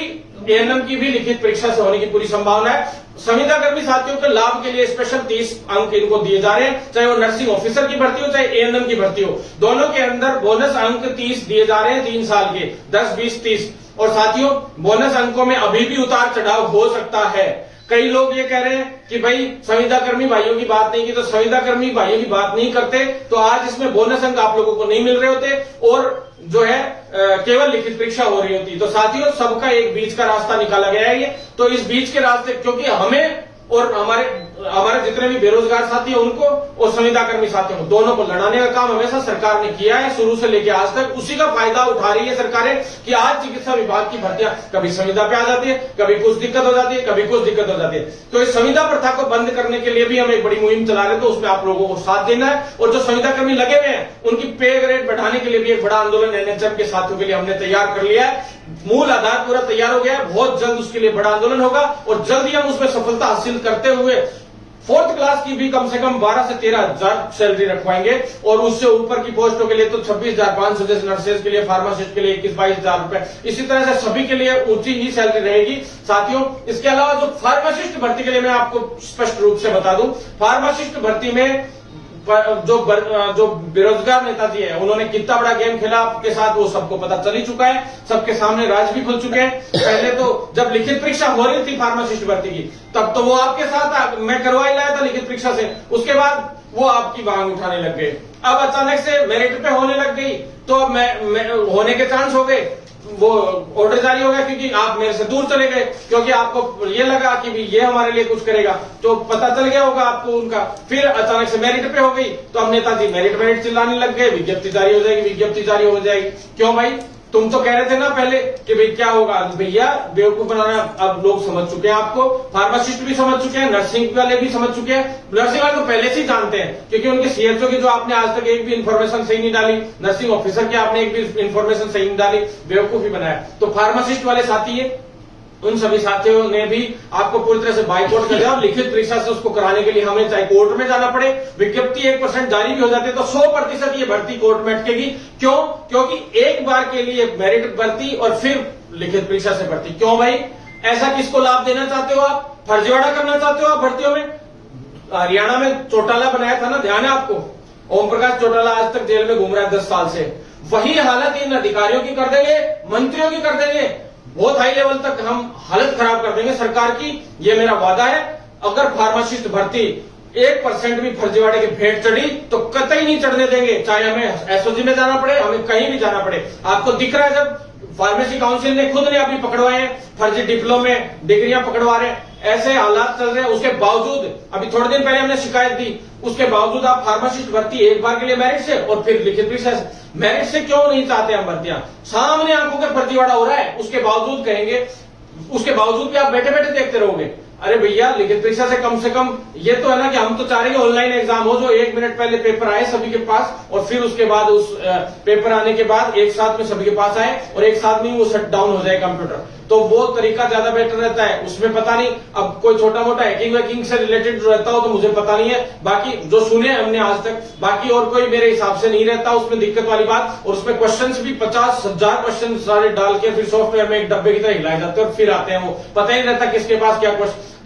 एएनएम की भी लिखित परीक्षा से होने की पूरी संभावना है। संविदा कर्मी साथियों के लाभ के लिए स्पेशल 30 अंक इनको दिए जा रहे हैं, चाहे वो नर्सिंग ऑफिसर की भर्ती हो चाहे एएनएम की भर्ती हो, दोनों के अंदर बोनस अंक 30 दिए जा रहे हैं 3 साल के, 10, 20, 30। और साथियों बोनस अंकों में अभी भी उतार चढ़ाव हो सकता है। कई लोग ये कह रहे हैं कि भाई संविदा कर्मी भाइयों की बात नहीं की, तो संविदा कर्मी भाइयों की बात नहीं करते तो आज इसमें बोनस अंक आप लोगों को नहीं मिल रहे होते, और जो है केवल लिखित परीक्षा हो रही होती। तो साथियों सबका एक बीच का रास्ता निकाला गया है ये, तो इस बीच के रास्ते, क्योंकि हमें और हमारे जितने भी बेरोजगार साथी हैं उनको और संविदा कर्मी साथियों को, दोनों को लड़ाने का काम हमेशा सरकार ने किया है शुरू से लेकर आज तक। उसी का फायदा उठा रही है सरकारें कि आज चिकित्सा विभाग की भर्तियां कभी संविदा पे आ जाती है, कभी कुछ दिक्कत हो जाती है, कभी कुछ दिक्कत हो जाती है। तो इस संविदा प्रथा को बंद करने के लिए भी हम एक बड़ी मुहिम चला रहे हैं, तो उसमें आप लोगों को साथ देना है। और जो संविदा कर्मी लगे हुए हैं उनकी पे ग्रेड बढ़ाने के लिए भी एक बड़ा आंदोलन एनएचएम के साथियों के लिए हमने तैयार कर लिया है। मूल आधार पूरा तैयार हो गया है, बहुत जल्द उसके लिए बड़ा आंदोलन होगा, और जल्द ही हम उसमें सफलता हासिल करते हुए 4th क्लास की भी कम से कम 12 से 13,000 सैलरी रखवाएंगे, और उससे ऊपर की पोस्टों के लिए तो 26,500, जैसे नर्सेज के लिए, फार्मासिस्ट के लिए 21-22,000 रुपए, इसी तरह से सभी के लिए ऊंची ही सैलरी रहेगी साथियों। इसके अलावा जो फार्मासिस्ट भर्ती के लिए मैं आपको स्पष्ट रूप से बता दूं, फार्मासिस्ट भर्ती में जो बेरोजगार नेताजी है उन्होंने कितना बड़ा गेम खेला आपके साथ वो सबको पता चल ही चुका है, सबके सामने राज भी खुल चुके हैं। पहले तो जब लिखित परीक्षा हो रही थी फार्मासिस्ट भर्ती की, तब तो वो आपके साथ मैं करवा ही लाया था लिखित परीक्षा से, उसके बाद वो आपकी मांग उठाने लग गए। अब अचानक से मेरिट पे होने लग गई, तो मैं होने के चांस हो गए, वो ऑर्डर जारी हो गया क्योंकि आप मेरे से दूर चले गए, क्योंकि आपको ये लगा कि भी ये हमारे लिए कुछ करेगा, तो पता चल गया होगा आपको उनका। फिर अचानक से मेरिट पे हो गई, तो अब नेताजी मेरिट चिल्लाने लग गए, विज्ञप्ति जारी हो जाएगी, विज्ञप्ति जारी हो जाएगी। क्यों भाई, तुम तो कह रहे थे ना पहले कि भाई क्या होगा, भैया बेवकूफ बनाना अब लोग समझ चुके हैं आपको, फार्मासिस्ट भी समझ चुके हैं, नर्सिंग वाले भी समझ चुके हैं। नर्सिंग वाले तो पहले से ही जानते हैं, क्योंकि उनके सीएचओ की जो आपने आज तक एक भी इंफॉर्मेशन सही नहीं डाली, नर्सिंग ऑफिसर की आपने एक भी इंफॉर्मेशन सही नहीं डाली, बेवकूफी बनाया। तो फार्मासिस्ट वाले साथी है, उन सभी साथियों ने भी आपको पूरी तरह से बाइकआउट कर दिया, और लिखित परीक्षा से उसको कराने के लिए हमें चाहे कोर्ट में जाना पड़े, विज्ञप्ति 1% जारी भी हो जाती है तो 100% ये भर्ती कोर्ट में अटकेगी। क्यों? क्योंकि एक बार के लिए मेरिट भर्ती और फिर लिखित परीक्षा से भर्ती। क्यों भाई, ऐसा किसको लाभ देना चाहते हो आप? फर्जीवाड़ा करना चाहते हो आप भर्तियों में? हरियाणा में चौटाला बनाया था ना, ध्यान है आपको? ओम प्रकाश चौटाला आज तक जेल में घूम रहा है 10 साल से। वही हालत इन अधिकारियों की कर देंगे, मंत्रियों की कर देंगे, बहुत हाई लेवल तक हम हालत खराब कर देंगे सरकार की, ये मेरा वादा है। अगर फार्मासिस्ट भर्ती 1% भी फर्जीवाड़े की भेंट चढ़ी तो कतई नहीं चढ़ने देंगे, चाहे हमें एसओजी में जाना पड़े, हमें कहीं भी जाना पड़े। आपको दिख रहा है जब फार्मेसी काउंसिल ने खुद ने अभी पकड़वाए हैं, फर्जी डिप्लोमे डिग्रियां पकड़वा रहे हैं, ऐसे हालात चल रहे हैं। उसके बावजूद अभी थोड़े दिन पहले हमने शिकायत दी, उसके बावजूद आप फार्मासिस्ट भर्ती एक बार के लिए मेरिट से और फिर लिखित परीक्षा से, मेरिट से क्यों नहीं चाहते हम भर्तियां? सामने आंखों के फर्जीवाड़ा हो रहा है, उसके बावजूद कहेंगे, उसके बावजूद भी आप बैठे बैठे देखते रहोगे। अरे भैया, लिखित परीक्षा से कम ये तो है ना कि हम तो चाह रहे हैं ऑनलाइन एग्जाम हो, जो 1 मिनट पहले पेपर आए सभी के पास और फिर उसके बाद उस पेपर आने के बाद एक साथ में सभी के पास आए और एक साथ में वो शट डाउन हो जाए कंप्यूटर, तो वो तरीका ज्यादा बेटर रहता है। उसमें पता नहीं, अब कोई छोटा मोटा हैकिंग वैकिंग से रिलेटेड रहता हो तो मुझे पता नहीं है, बाकी जो सुने हमने आज तक, बाकी और कोई मेरे हिसाब से नहीं रहता उसमें दिक्कत वाली बात। और उसमें क्वेश्चंस भी 50,000 क्वेश्चन सारे डाल के फिर सॉफ्टवेयर में एक डब्बे की तरह हिलाए जाते हैं और फिर आते हैं, वो पता ही नहीं रहता किसके पास क्या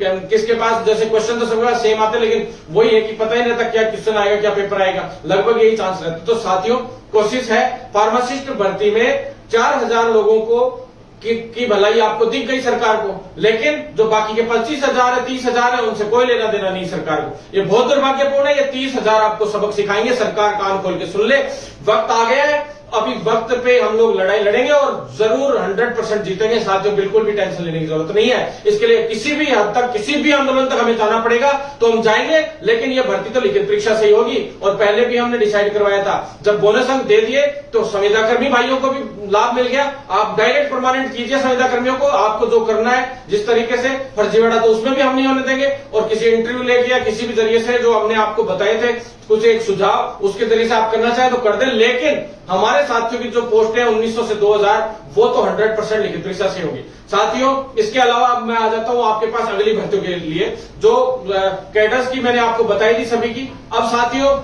किसके पास, जैसे क्वेश्चन तो सबके पास सेम आते हैं लेकिन वही है कि पता ही नहीं रहता क्या क्वेश्चन आएगा, क्या पेपर आएगा, लगभग यही चांस रहता है। तो साथियों, कोशिश है फार्मासिस्ट भर्ती में 4,000 लोगों को की भलाई आपको दिख गई सरकार को, लेकिन जो बाकी के 25,000 है 30,000 है उनसे कोई लेना देना नहीं सरकार को। ये बहुत दुर्भाग्यपूर्ण है। ये 30,000 आपको सबक सिखाएंगे, सरकार कान खोल के सुन ले, वक्त आ गया है, अभी वक्त पे हम लोग लड़ाई लड़ेंगे और जरूर 100% जीतेंगे साथियों, बिल्कुल भी टेंशन लेने की जरूरत नहीं है। इसके लिए किसी भी हद तक, किसी भी आंदोलन तक हमें जाना पड़ेगा तो हम जाएंगे, लेकिन ये भर्ती तो लिखित परीक्षा से ही होगी। और पहले भी हमने डिसाइड करवाया था, जब बोनस अंक दे दिए तो संविदा कर्मी भाइयों को भी लाभ मिल गया। आप डायरेक्ट परमानेंट कीजिए संविदा कर्मियों को, आपको जो करना है जिस तरीके से, फर्जीवाड़ा तो उसमें भी हम नहीं होने देंगे। और किसी इंटरव्यू लेके या किसी भी जरिए से जो हमने आपको बताए थे कुछ एक सुझाव, उसके जरिए से आप करना चाहे तो कर दें, लेकिन हमारे साथियों की जो पोस्ट है 1900 से 2000 वो तो 100% लिखित परीक्षा से होगी साथियों। इसके अलावा अब मैं आ जाता हूं आपके पास अगली भर्तियों के लिए, जो कैडर्स की मैंने आपको बताई थी सभी की। अब साथियों,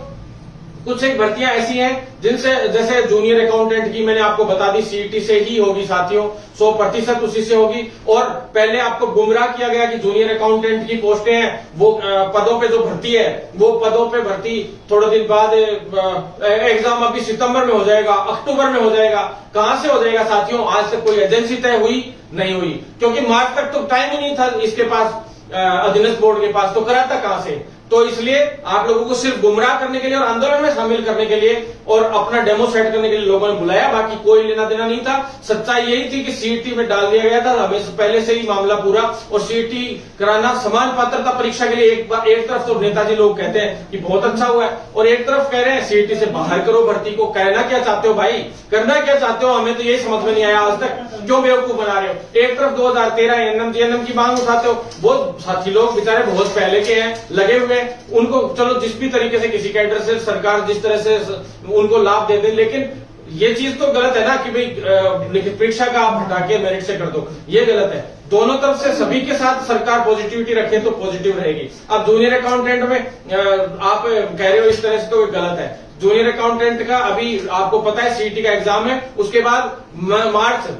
कुछ एक भर्तियां ऐसी हैं जिनसे, जैसे जूनियर अकाउंटेंट की मैंने आपको बता दी, सीईटी से ही होगी साथियों, 100% उसी से होगी। और पहले आपको गुमराह किया गया कि जूनियर अकाउंटेंट की पोस्टें हैं, वो पदों पे जो भर्ती है वो पदों पे भर्ती थोड़े दिन बाद, एग्जाम अभी सितंबर में हो जाएगा, अक्टूबर में हो जाएगा। कहां से हो जाएगा साथियों? आज तक कोई एजेंसी तय हुई नहीं हुई, क्योंकि मार्च तक तो टाइम ही नहीं था इसके पास, अधीनस्थ बोर्ड के पास, तो कराता कहां से? तो इसलिए आप लोगों को सिर्फ गुमराह करने के लिए और आंदोलन में शामिल करने के लिए और अपना डेमो सेट करने के लिए लोगों ने बुलाया, बाकी कोई लेना देना नहीं था। सच्चाई यही थी कि सीईटी में डाल दिया गया था हमें पहले से ही मामला पूरा, और सीईटी कराना समान पात्रता परीक्षा के लिए एक तरफ तो नेताजी लोग कहते हैं कि बहुत अच्छा हुआ है, और एक तरफ कह रहे हैं सीईटी से बाहर करो भर्ती को। कहना क्या चाहते हो भाई, करना क्या चाहते हो? हमें तो यही समझ में नहीं आया आज तक, क्यों बेवकूफ बना रहे हो? एक तरफ 2013 एनएम जीएनएम की मांग उठाते हो, वो साथी लोग बेचारे बहुत पहले के हैं, लगे हुए, उनको चलो जिस भी तरीके से किसी कैडर से सरकार जिस तरह से उनको लाभ दे दे, लेकिन ये चीज तो गलत है ना कि भाई लिखित परीक्षा का आप हटा के मेरिट से कर दो, ये गलत है। दोनों तरफ से सभी के साथ सरकार पॉजिटिविटी रखे तो पॉजिटिव रहेगी। अब जूनियर अकाउंटेंट में आप कह रहे हो इस तरह से, तो गलत है। जूनियर अकाउंटेंट का अभी आपको पता है सीईटी का एग्जाम है, उसके बाद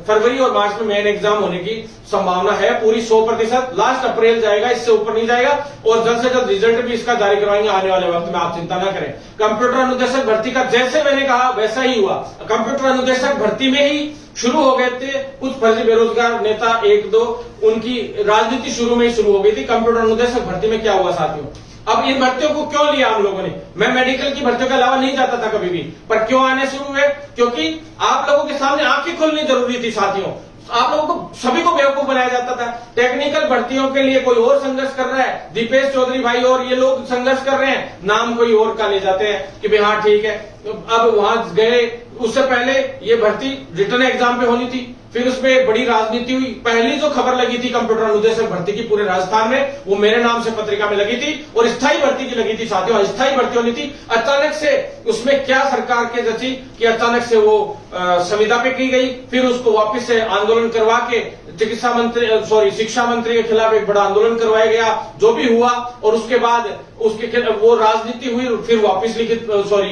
फरवरी और मार्च में मेन एग्जाम होने की संभावना है पूरी 100%। लास्ट अप्रैल जाएगा, इससे ऊपर नहीं जाएगा, और जल्द से जल्द रिजल्ट भी इसका जारी करवाएंगे आने वाले वक्त में, आप चिंता ना करें। कंप्यूटर अनुदेशक भर्ती का जैसे मैंने कहा वैसा ही हुआ। कंप्यूटर अनुदेशक भर्ती में ही शुरू हो गए थे कुछ फर्जी बेरोजगार नेता, 1-2, उनकी राजनीति शुरू में ही शुरू हो गई थी। कंप्यूटर अनुदेशक भर्ती में क्या हुआ साथियों? अब इन भर्तियों को क्यों लिया हम लोगों ने? मैं मेडिकल की भर्तियों के अलावा नहीं जाता था कभी भी, पर क्यों आने शुरू हुए? क्योंकि आप लोगों के सामने आंखें खोलनी जरूरी थी साथियों। आप लोगों को सभी को बेवकूफ बनाया जाता था। टेक्निकल भर्तियों के लिए कोई और संघर्ष कर रहा है, दीपेश चौधरी भाई और ये लोग संघर्ष कर रहे हैं, नाम कोई और का ले जाते हैं कि भाई हाँ ठीक है। अब वहां गए, उससे पहले ये भर्ती रिटर्न एग्जाम पे होनी थी, फिर उसमें एक बड़ी राजनीति हुई। पहली जो खबर लगी थी कंप्यूटर अनुदेशक भर्ती की पूरे राजस्थान में, वो मेरे नाम से पत्रिका में लगी थी, और स्थायी भर्ती की लगी थी साथियों, स्थायी भर्ती होनी थी। अचानक से उसमें क्या सरकार के रची कि अचानक से वो संविदा पे की गई, फिर उसको वापस से आंदोलन करवा के शिक्षा मंत्री के खिलाफ एक बड़ा आंदोलन करवाया गया, जो भी हुआ, और उसके बाद उसके वो राजनीति हुई, फिर वापस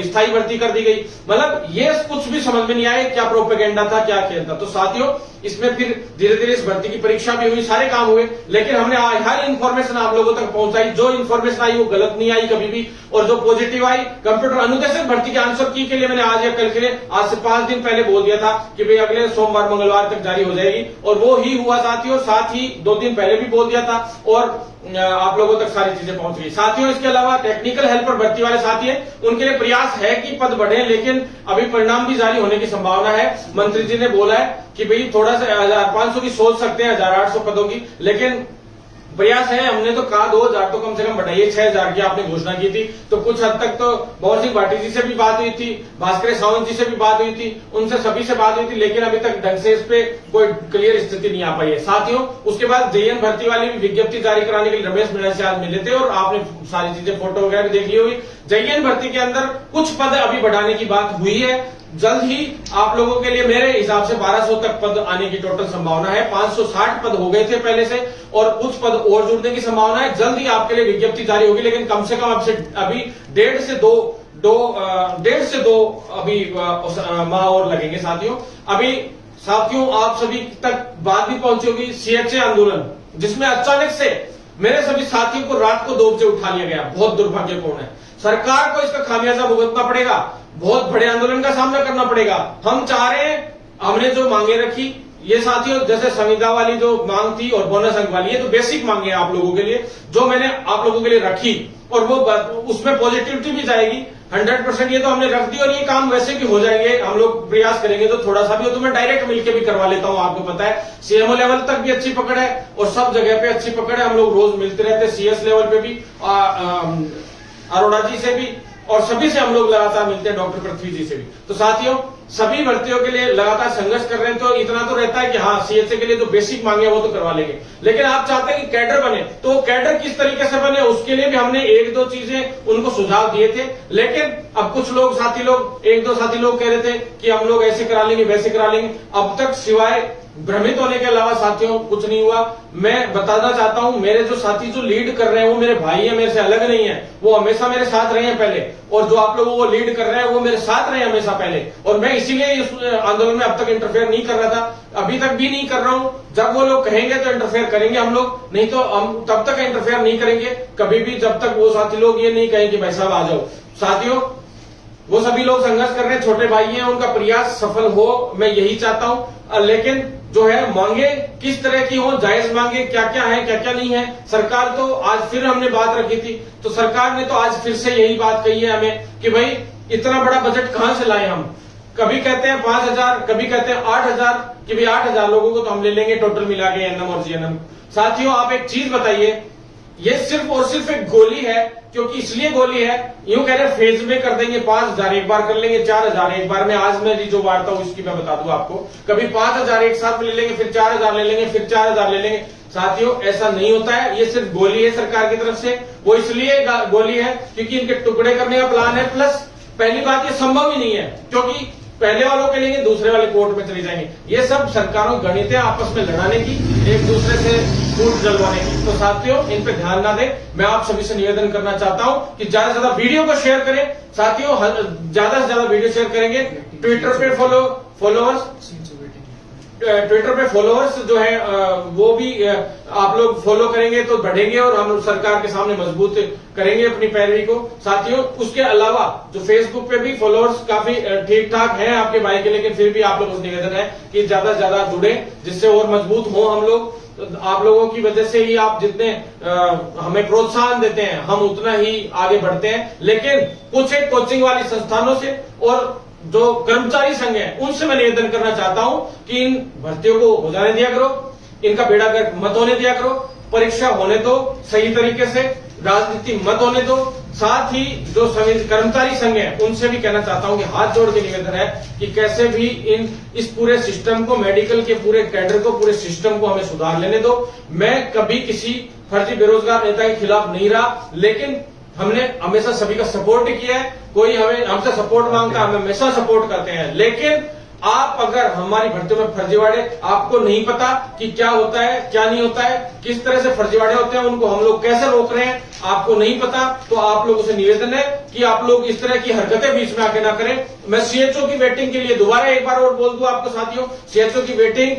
स्थायी भर्ती कर दी गई। मतलब ये कुछ भी समझ में नहीं आया, क्या प्रोपेगेंडा था, क्या खेल था। तो साथियों, इसमें फिर धीरे धीरे इस भर्ती की परीक्षा भी हुई, सारे काम हुए, लेकिन हमने हर इन्फॉर्मेशन आप लोगों तक पहुंचाई। जो इन्फॉर्मेशन आई वो गलत नहीं आई कभी भी, और जो पॉजिटिव आई, कंप्यूटर अनुदेशक भर्ती के आंसर की के लिए मैंने आज या कल के लिए, आज से 5 दिन पहले बोल दिया था कि भाई अगले सोमवार मंगलवार तक जारी हो जाएगी, और वो ही हुआ साथियों। साथ ही 2 दिन पहले भी बोल दिया था, और आप लोगों तक सारी चीजें पहुंच गई। साथियों, इसके अलावा टेक्निकल हेल्पर भर्ती वाले साथी हैं, उनके लिए प्रयास है कि पद बढ़े, लेकिन अभी परिणाम भी जारी होने की संभावना है। मंत्री जी ने बोला है कि भाई थोड़ा सा 1500 की सोच सकते हैं, 1800 पदों की, लेकिन प्रयास है। हमने तो कहा 2000 तो कम से कम बढ़ाइए, 6000 की आपने घोषणा की थी, तो कुछ हद तक तो भंवर सिंह भाटी जी से भी बात हुई थी, भास्कर सावंत जी से भी बात हुई थी, उनसे सभी से बात हुई थी, लेकिन अभी तक ढंग से इस पे कोई क्लियर स्थिति नहीं आ पाई है। साथियों, उसके बाद जेईएन भर्ती वाली भी विज्ञप्ति जारी कराने के लिए रमेश मीणा से आज मिले थे और आपने सारी चीजें फोटो वगैरह देख ली होगी। जेईएन भर्ती के अंदर कुछ पद अभी बढ़ाने की बात हुई है, जल्द ही आप लोगों के लिए मेरे हिसाब से 1200 तक पद आने की टोटल संभावना है। 560 पद हो गए थे पहले से और कुछ पद और जुड़ने की संभावना है। जल्द ही आपके लिए विज्ञप्ति जारी होगी, लेकिन कम से कम अभी 1.5 से 2 अभी माह और लगेंगे। साथियों आप सभी तक बात भी पहुंची होगी सीएचए आंदोलन, जिसमें अचानक से मेरे सभी साथियों को रात को 2 बजे उठा लिया गया। बहुत दुर्भाग्यपूर्ण है। सरकार को इसका खामियाजा भुगतना पड़ेगा, बहुत बड़े आंदोलन का सामना करना पड़ेगा। हम चाह रहे हैं, हमने जो मांगे रखी, ये साथियों जैसे संविदा वाली जो मांग थी और बोनस अंक वाली, ये तो बेसिक मांगे हैं आप लोगों के लिए, जो मैंने आप लोगों के लिए रखी, और वो उसमें पॉजिटिविटी भी जाएगी 100%। ये तो हमने रख दी और ये काम वैसे भी हो जाएंगे। हम लोग प्रयास करेंगे तो थोड़ा सा भी हो तो मैं डायरेक्ट मिलकर भी करवा लेता हूं। आपको पता है सीएमओ लेवल तक भी अच्छी पकड़ है और सब जगह पे अच्छी पकड़ है। हम लोग रोज मिलते रहते हैं, सीएस लेवल पे भी, अरोड़ा जी से भी, और सभी से हम लोग लगातार मिलते हैं, डॉक्टर पृथ्वी जी से भी। तो साथियों, सभी भर्तियों के लिए लगातार संघर्ष कर रहे हैं, तो इतना तो रहता है कि हाँ सीएचए के लिए जो बेसिक मांगे वो तो करवा लेंगे, लेकिन आप चाहते हैं कि कैडर बने, तो कैडर किस तरीके से बने उसके लिए भी हमने 1-2 चीजें उनको सुझाव दिए थे। लेकिन अब कुछ लोग 1-2 साथी लोग कह रहे थे कि हम लोग ऐसे करा लेंगे वैसे करा लेंगे। अब तक सिवाय भ्रमित होने के अलावा साथियों कुछ नहीं हुआ। मैं बताना चाहता हूं, मेरे जो साथी जो लीड कर रहे हैं वो मेरे भाई हैं, मेरे से अलग नहीं है, वो हमेशा मेरे साथ रहे हैं पहले, और जो आप लोगों को लीड कर रहे हैं वो मेरे साथ रहे हमेशा पहले, और मैं इसीलिए इस आंदोलन में अब तक इंटरफेयर नहीं कर रहा था, अभी तक भी नहीं कर रहा हूं। जब वो लोग कहेंगे तो इंटरफेयर करेंगे हम लोग, नहीं तो हम तब तक इंटरफेयर नहीं करेंगे कभी भी, जब तक वो साथी लोग ये नहीं कहें कि भाई साहब आ जाओ। साथियों, वो सभी लोग संघर्ष कर रहे हैं, छोटे भाई हैं, उनका प्रयास सफल हो, मैं यही चाहता हूं। लेकिन जो है मांगे किस तरह की हो, जायज मांगे क्या क्या है क्या क्या नहीं है। सरकार तो आज फिर हमने बात रखी थी, तो सरकार ने तो आज फिर से यही बात कही है हमें कि भाई इतना बड़ा बजट कहां से लाए हम। कभी कहते हैं 5000, कभी कहते हैं 8000, कि भाई 8000 लोगों को तो हम ले लेंगे टोटल मिला के एनएम और जीएनएम। साथियों, आप एक चीज बताइए, ये सिर्फ और सिर्फ एक गोली है, क्योंकि इसलिए गोली है, यूं कह रहे फेज में कर देंगे, 5000 एक बार कर लेंगे, 4000 एक बार में। आज मैं जो बांटता हूं इसकी मैं बता दूं आपको, कभी 5000 एक साथ में ले लेंगे, फिर 4000 ले लेंगे, फिर 4000 ले लेंगे। साथियों, ऐसा नहीं होता है, ये सिर्फ गोली है सरकार की तरफ से। वो इसलिए गोली है क्योंकि इनके टुकड़े करने का प्लान है, प्लस पहली बात ये संभव ही नहीं है, क्योंकि पहले वालों के लिए दूसरे वाले कोर्ट में चले जाएंगे। ये सब सरकारों गणित है आपस में लड़ाने की, एक दूसरे से फूट जलवाने की। तो साथियों, इन पे ध्यान ना दें। मैं आप सभी से निवेदन करना चाहता हूं कि ज्यादा से ज्यादा वीडियो को शेयर करें। साथियों, ज्यादा से ज्यादा वीडियो शेयर करेंगे। ट्विटर पे फॉलोअर्स जो है वो भी आप लोग फॉलो करेंगे तो बढ़ेंगे और हम सरकार के सामने मजबूत करेंगे अपनी पैरवी को। साथियों, उसके अलावा जो फेसबुक पे भी फॉलोअर्स काफी ठीक ठाक हैं आपके भाई के, लेकिन फिर भी आप लोगों से निवेदन है कि ज्यादा से ज्यादा जुड़े, जिससे और मजबूत हो हम लोग। आप लोगों की वजह से ही आप जितने हमें प्रोत्साहन देते हैं, हम उतना ही आगे बढ़ते हैं। लेकिन कुछ एक कोचिंग वाली संस्थानों से और जो कर्मचारी संघ है उनसे मैं निवेदन करना चाहता हूं कि इन भर्तियों को हो जाने दिया करो, इनका बेड़ा गर्क मत होने दिया करो, परीक्षा होने दो सही तरीके से, राजनीति मत होने दो। साथ ही जो कर्मचारी संघ है उनसे भी कहना चाहता हूं कि हाथ जोड़ के निवेदन है कि कैसे भी इस पूरे सिस्टम को, मेडिकल के पूरे कैडर को, पूरे सिस्टम को हमें सुधार लेने दो। मैं कभी किसी फर्जी बेरोजगार नेता के खिलाफ नहीं रहा, लेकिन हमने हमेशा सभी का सपोर्ट किया है। कोई हमसे सपोर्ट मांगता है, हम हमेशा सपोर्ट करते हैं। लेकिन आप अगर हमारी भर्तियों में फर्जीवाड़े, आपको नहीं पता कि क्या होता है क्या नहीं होता है, किस तरह से फर्जीवाड़े होते हैं, उनको हम लोग कैसे रोक रहे हैं, आपको नहीं पता, तो आप लोगों से निवेदन है कि आप लोग इस तरह की हरकतें बीच में आके ना करें। मैं सीएचओ की वेटिंग के लिए दोबारा एक बार और बोल दूं आपको साथियों, सीएचओ की वेटिंग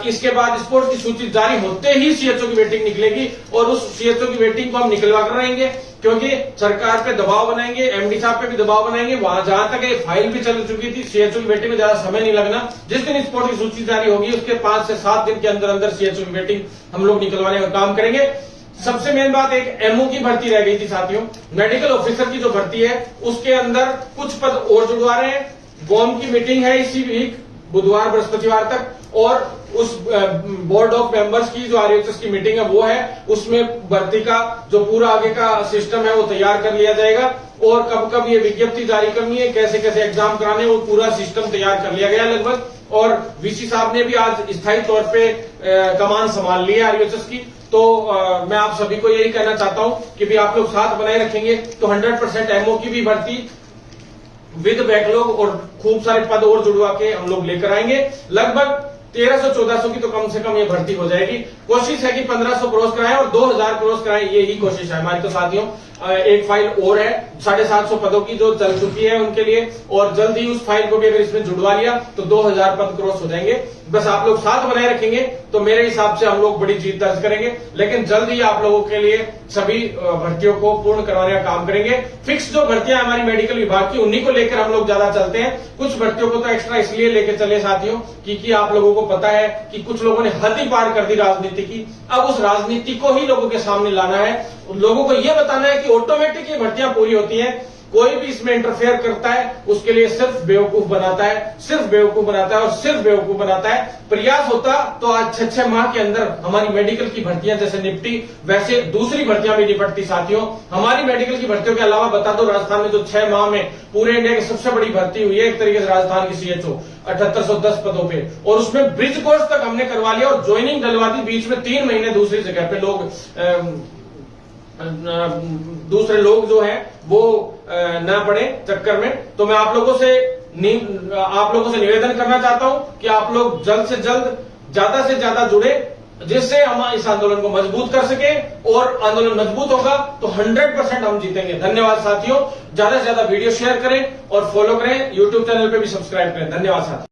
इसके बाद स्पोर्ट्स की सूची जारी होते ही सीएचओ की वेटिंग निकलेगी, और उस सीएचओ की वेटिंग को हम निकलवा कर रहेंगे, क्योंकि सरकार पे दबाव बनाएंगे, एमडी साहब पे भी दबाव बनाएंगे। वहां जहां तक ये फाइल भी चल चुकी थी, सीएचओ की वेटिंग में ज्यादा समय नहीं लगना। जिस दिन स्पोर्ट्स की सूची जारी होगी उसके 5 से 7 दिन के अंदर अंदर सीएचओ की वेटिंग हम लोग निकलवाने का काम करेंगे। सबसे मेन बात एक एमओ की भर्ती रह गई थी साथियों। मेडिकल ऑफिसर की जो भर्ती है उसके अंदर कुछ पद और जुड़वा रहे हैं। बॉम की मीटिंग है इसी वीक बुधवार बृहस्पतिवार तक, और उस बोर्ड ऑफ मेंबर्स की जो आरएचएस की मीटिंग है वो है, उसमें भर्ती का जो पूरा आगे का सिस्टम है वो तैयार कर लिया जाएगा, और कब कब ये विज्ञप्ति जारी करनी है, कैसे कैसे एग्जाम कराने, वो पूरा सिस्टम तैयार कर लिया गया लगभग। और वीसी साहब ने भी आज स्थायी तौर पे कमान संभाल ली है आरएचएस की। तो मैं आप सभी को यही कहना चाहता हूं कि भी आप लोग साथ बनाए रखेंगे तो 100% एमओ की भी भर्ती विद बैकलॉग और खूब सारे पद और जुड़वा के हम लोग लेकर आएंगे। लगभग 1300-1400 की तो कम से कम ये भर्ती हो जाएगी। कोशिश है कि 1500 क्रॉस कराएं और 2000 क्रॉस कराएं, यही कोशिश है हमारी। तो साथियों एक फाइल और है 750 पदों की जो चल चुकी है उनके लिए, और जल्द ही उस फाइल को भी अगर इसमें जुड़वा लिया तो 2000 पद क्रॉस हो जाएंगे। बस आप लोग साथ बनाए रखेंगे तो मेरे हिसाब से हम लोग बड़ी जीत दर्ज करेंगे। लेकिन जल्द ही आप लोगों के लिए सभी भर्तियों को पूर्ण करवाने का काम करेंगे। फिक्स जो भर्तियां हमारी मेडिकल विभाग की उन्हीं को लेकर हम लोग ज्यादा चलते हैं। कुछ भर्तियों को तो एक्स्ट्रा इसलिए लेकर चले साथियों क्योंकि आप लोगों को पता है कि कुछ लोगों ने हद ही पार कर दी राजनीति की। अब उस राजनीति को ही लोगों के सामने लाना है, लोगों को यह बताना है कि ऑटोमेटिक ये भर्तियां पूरी होती हैं। कोई भी इसमें इंटरफेयर करता है उसके लिए सिर्फ बेवकूफ बनाता है, सिर्फ बेवकूफ बनाता है और सिर्फ बेवकूफ बनाता है। प्रयास होता तो आज 6-6 माह के अंदर हमारी मेडिकल की भर्तियां जैसे निपटी वैसे दूसरी भर्तियां भी निपटती साथियों। हमारी मेडिकल की भर्तियों के अलावा बता दो, राजस्थान में जो 6 माह में पूरे इंडिया की सबसे बड़ी भर्ती हुई है एक तरीके से राजस्थान की सीएचओ 7810 पदों पे, और उसमें ब्रिज कोर्स तक हमने करवा लिया और ज्वाइनिंग डलवा दी। बीच में 3 महीने दूसरी जगह पे दूसरे लोग जो हैं वो ना पड़े चक्कर में। तो मैं आप लोगों से निवेदन करना चाहता हूं कि आप लोग जल्द से जल्द ज्यादा से ज्यादा जुड़े, जिससे हम इस आंदोलन को मजबूत कर सके, और आंदोलन मजबूत होगा तो 100% हम जीतेंगे। धन्यवाद साथियों। ज्यादा से ज्यादा वीडियो शेयर करें और फॉलो करें, यूट्यूब चैनल पे भी सब्सक्राइब करें। धन्यवाद साथियों।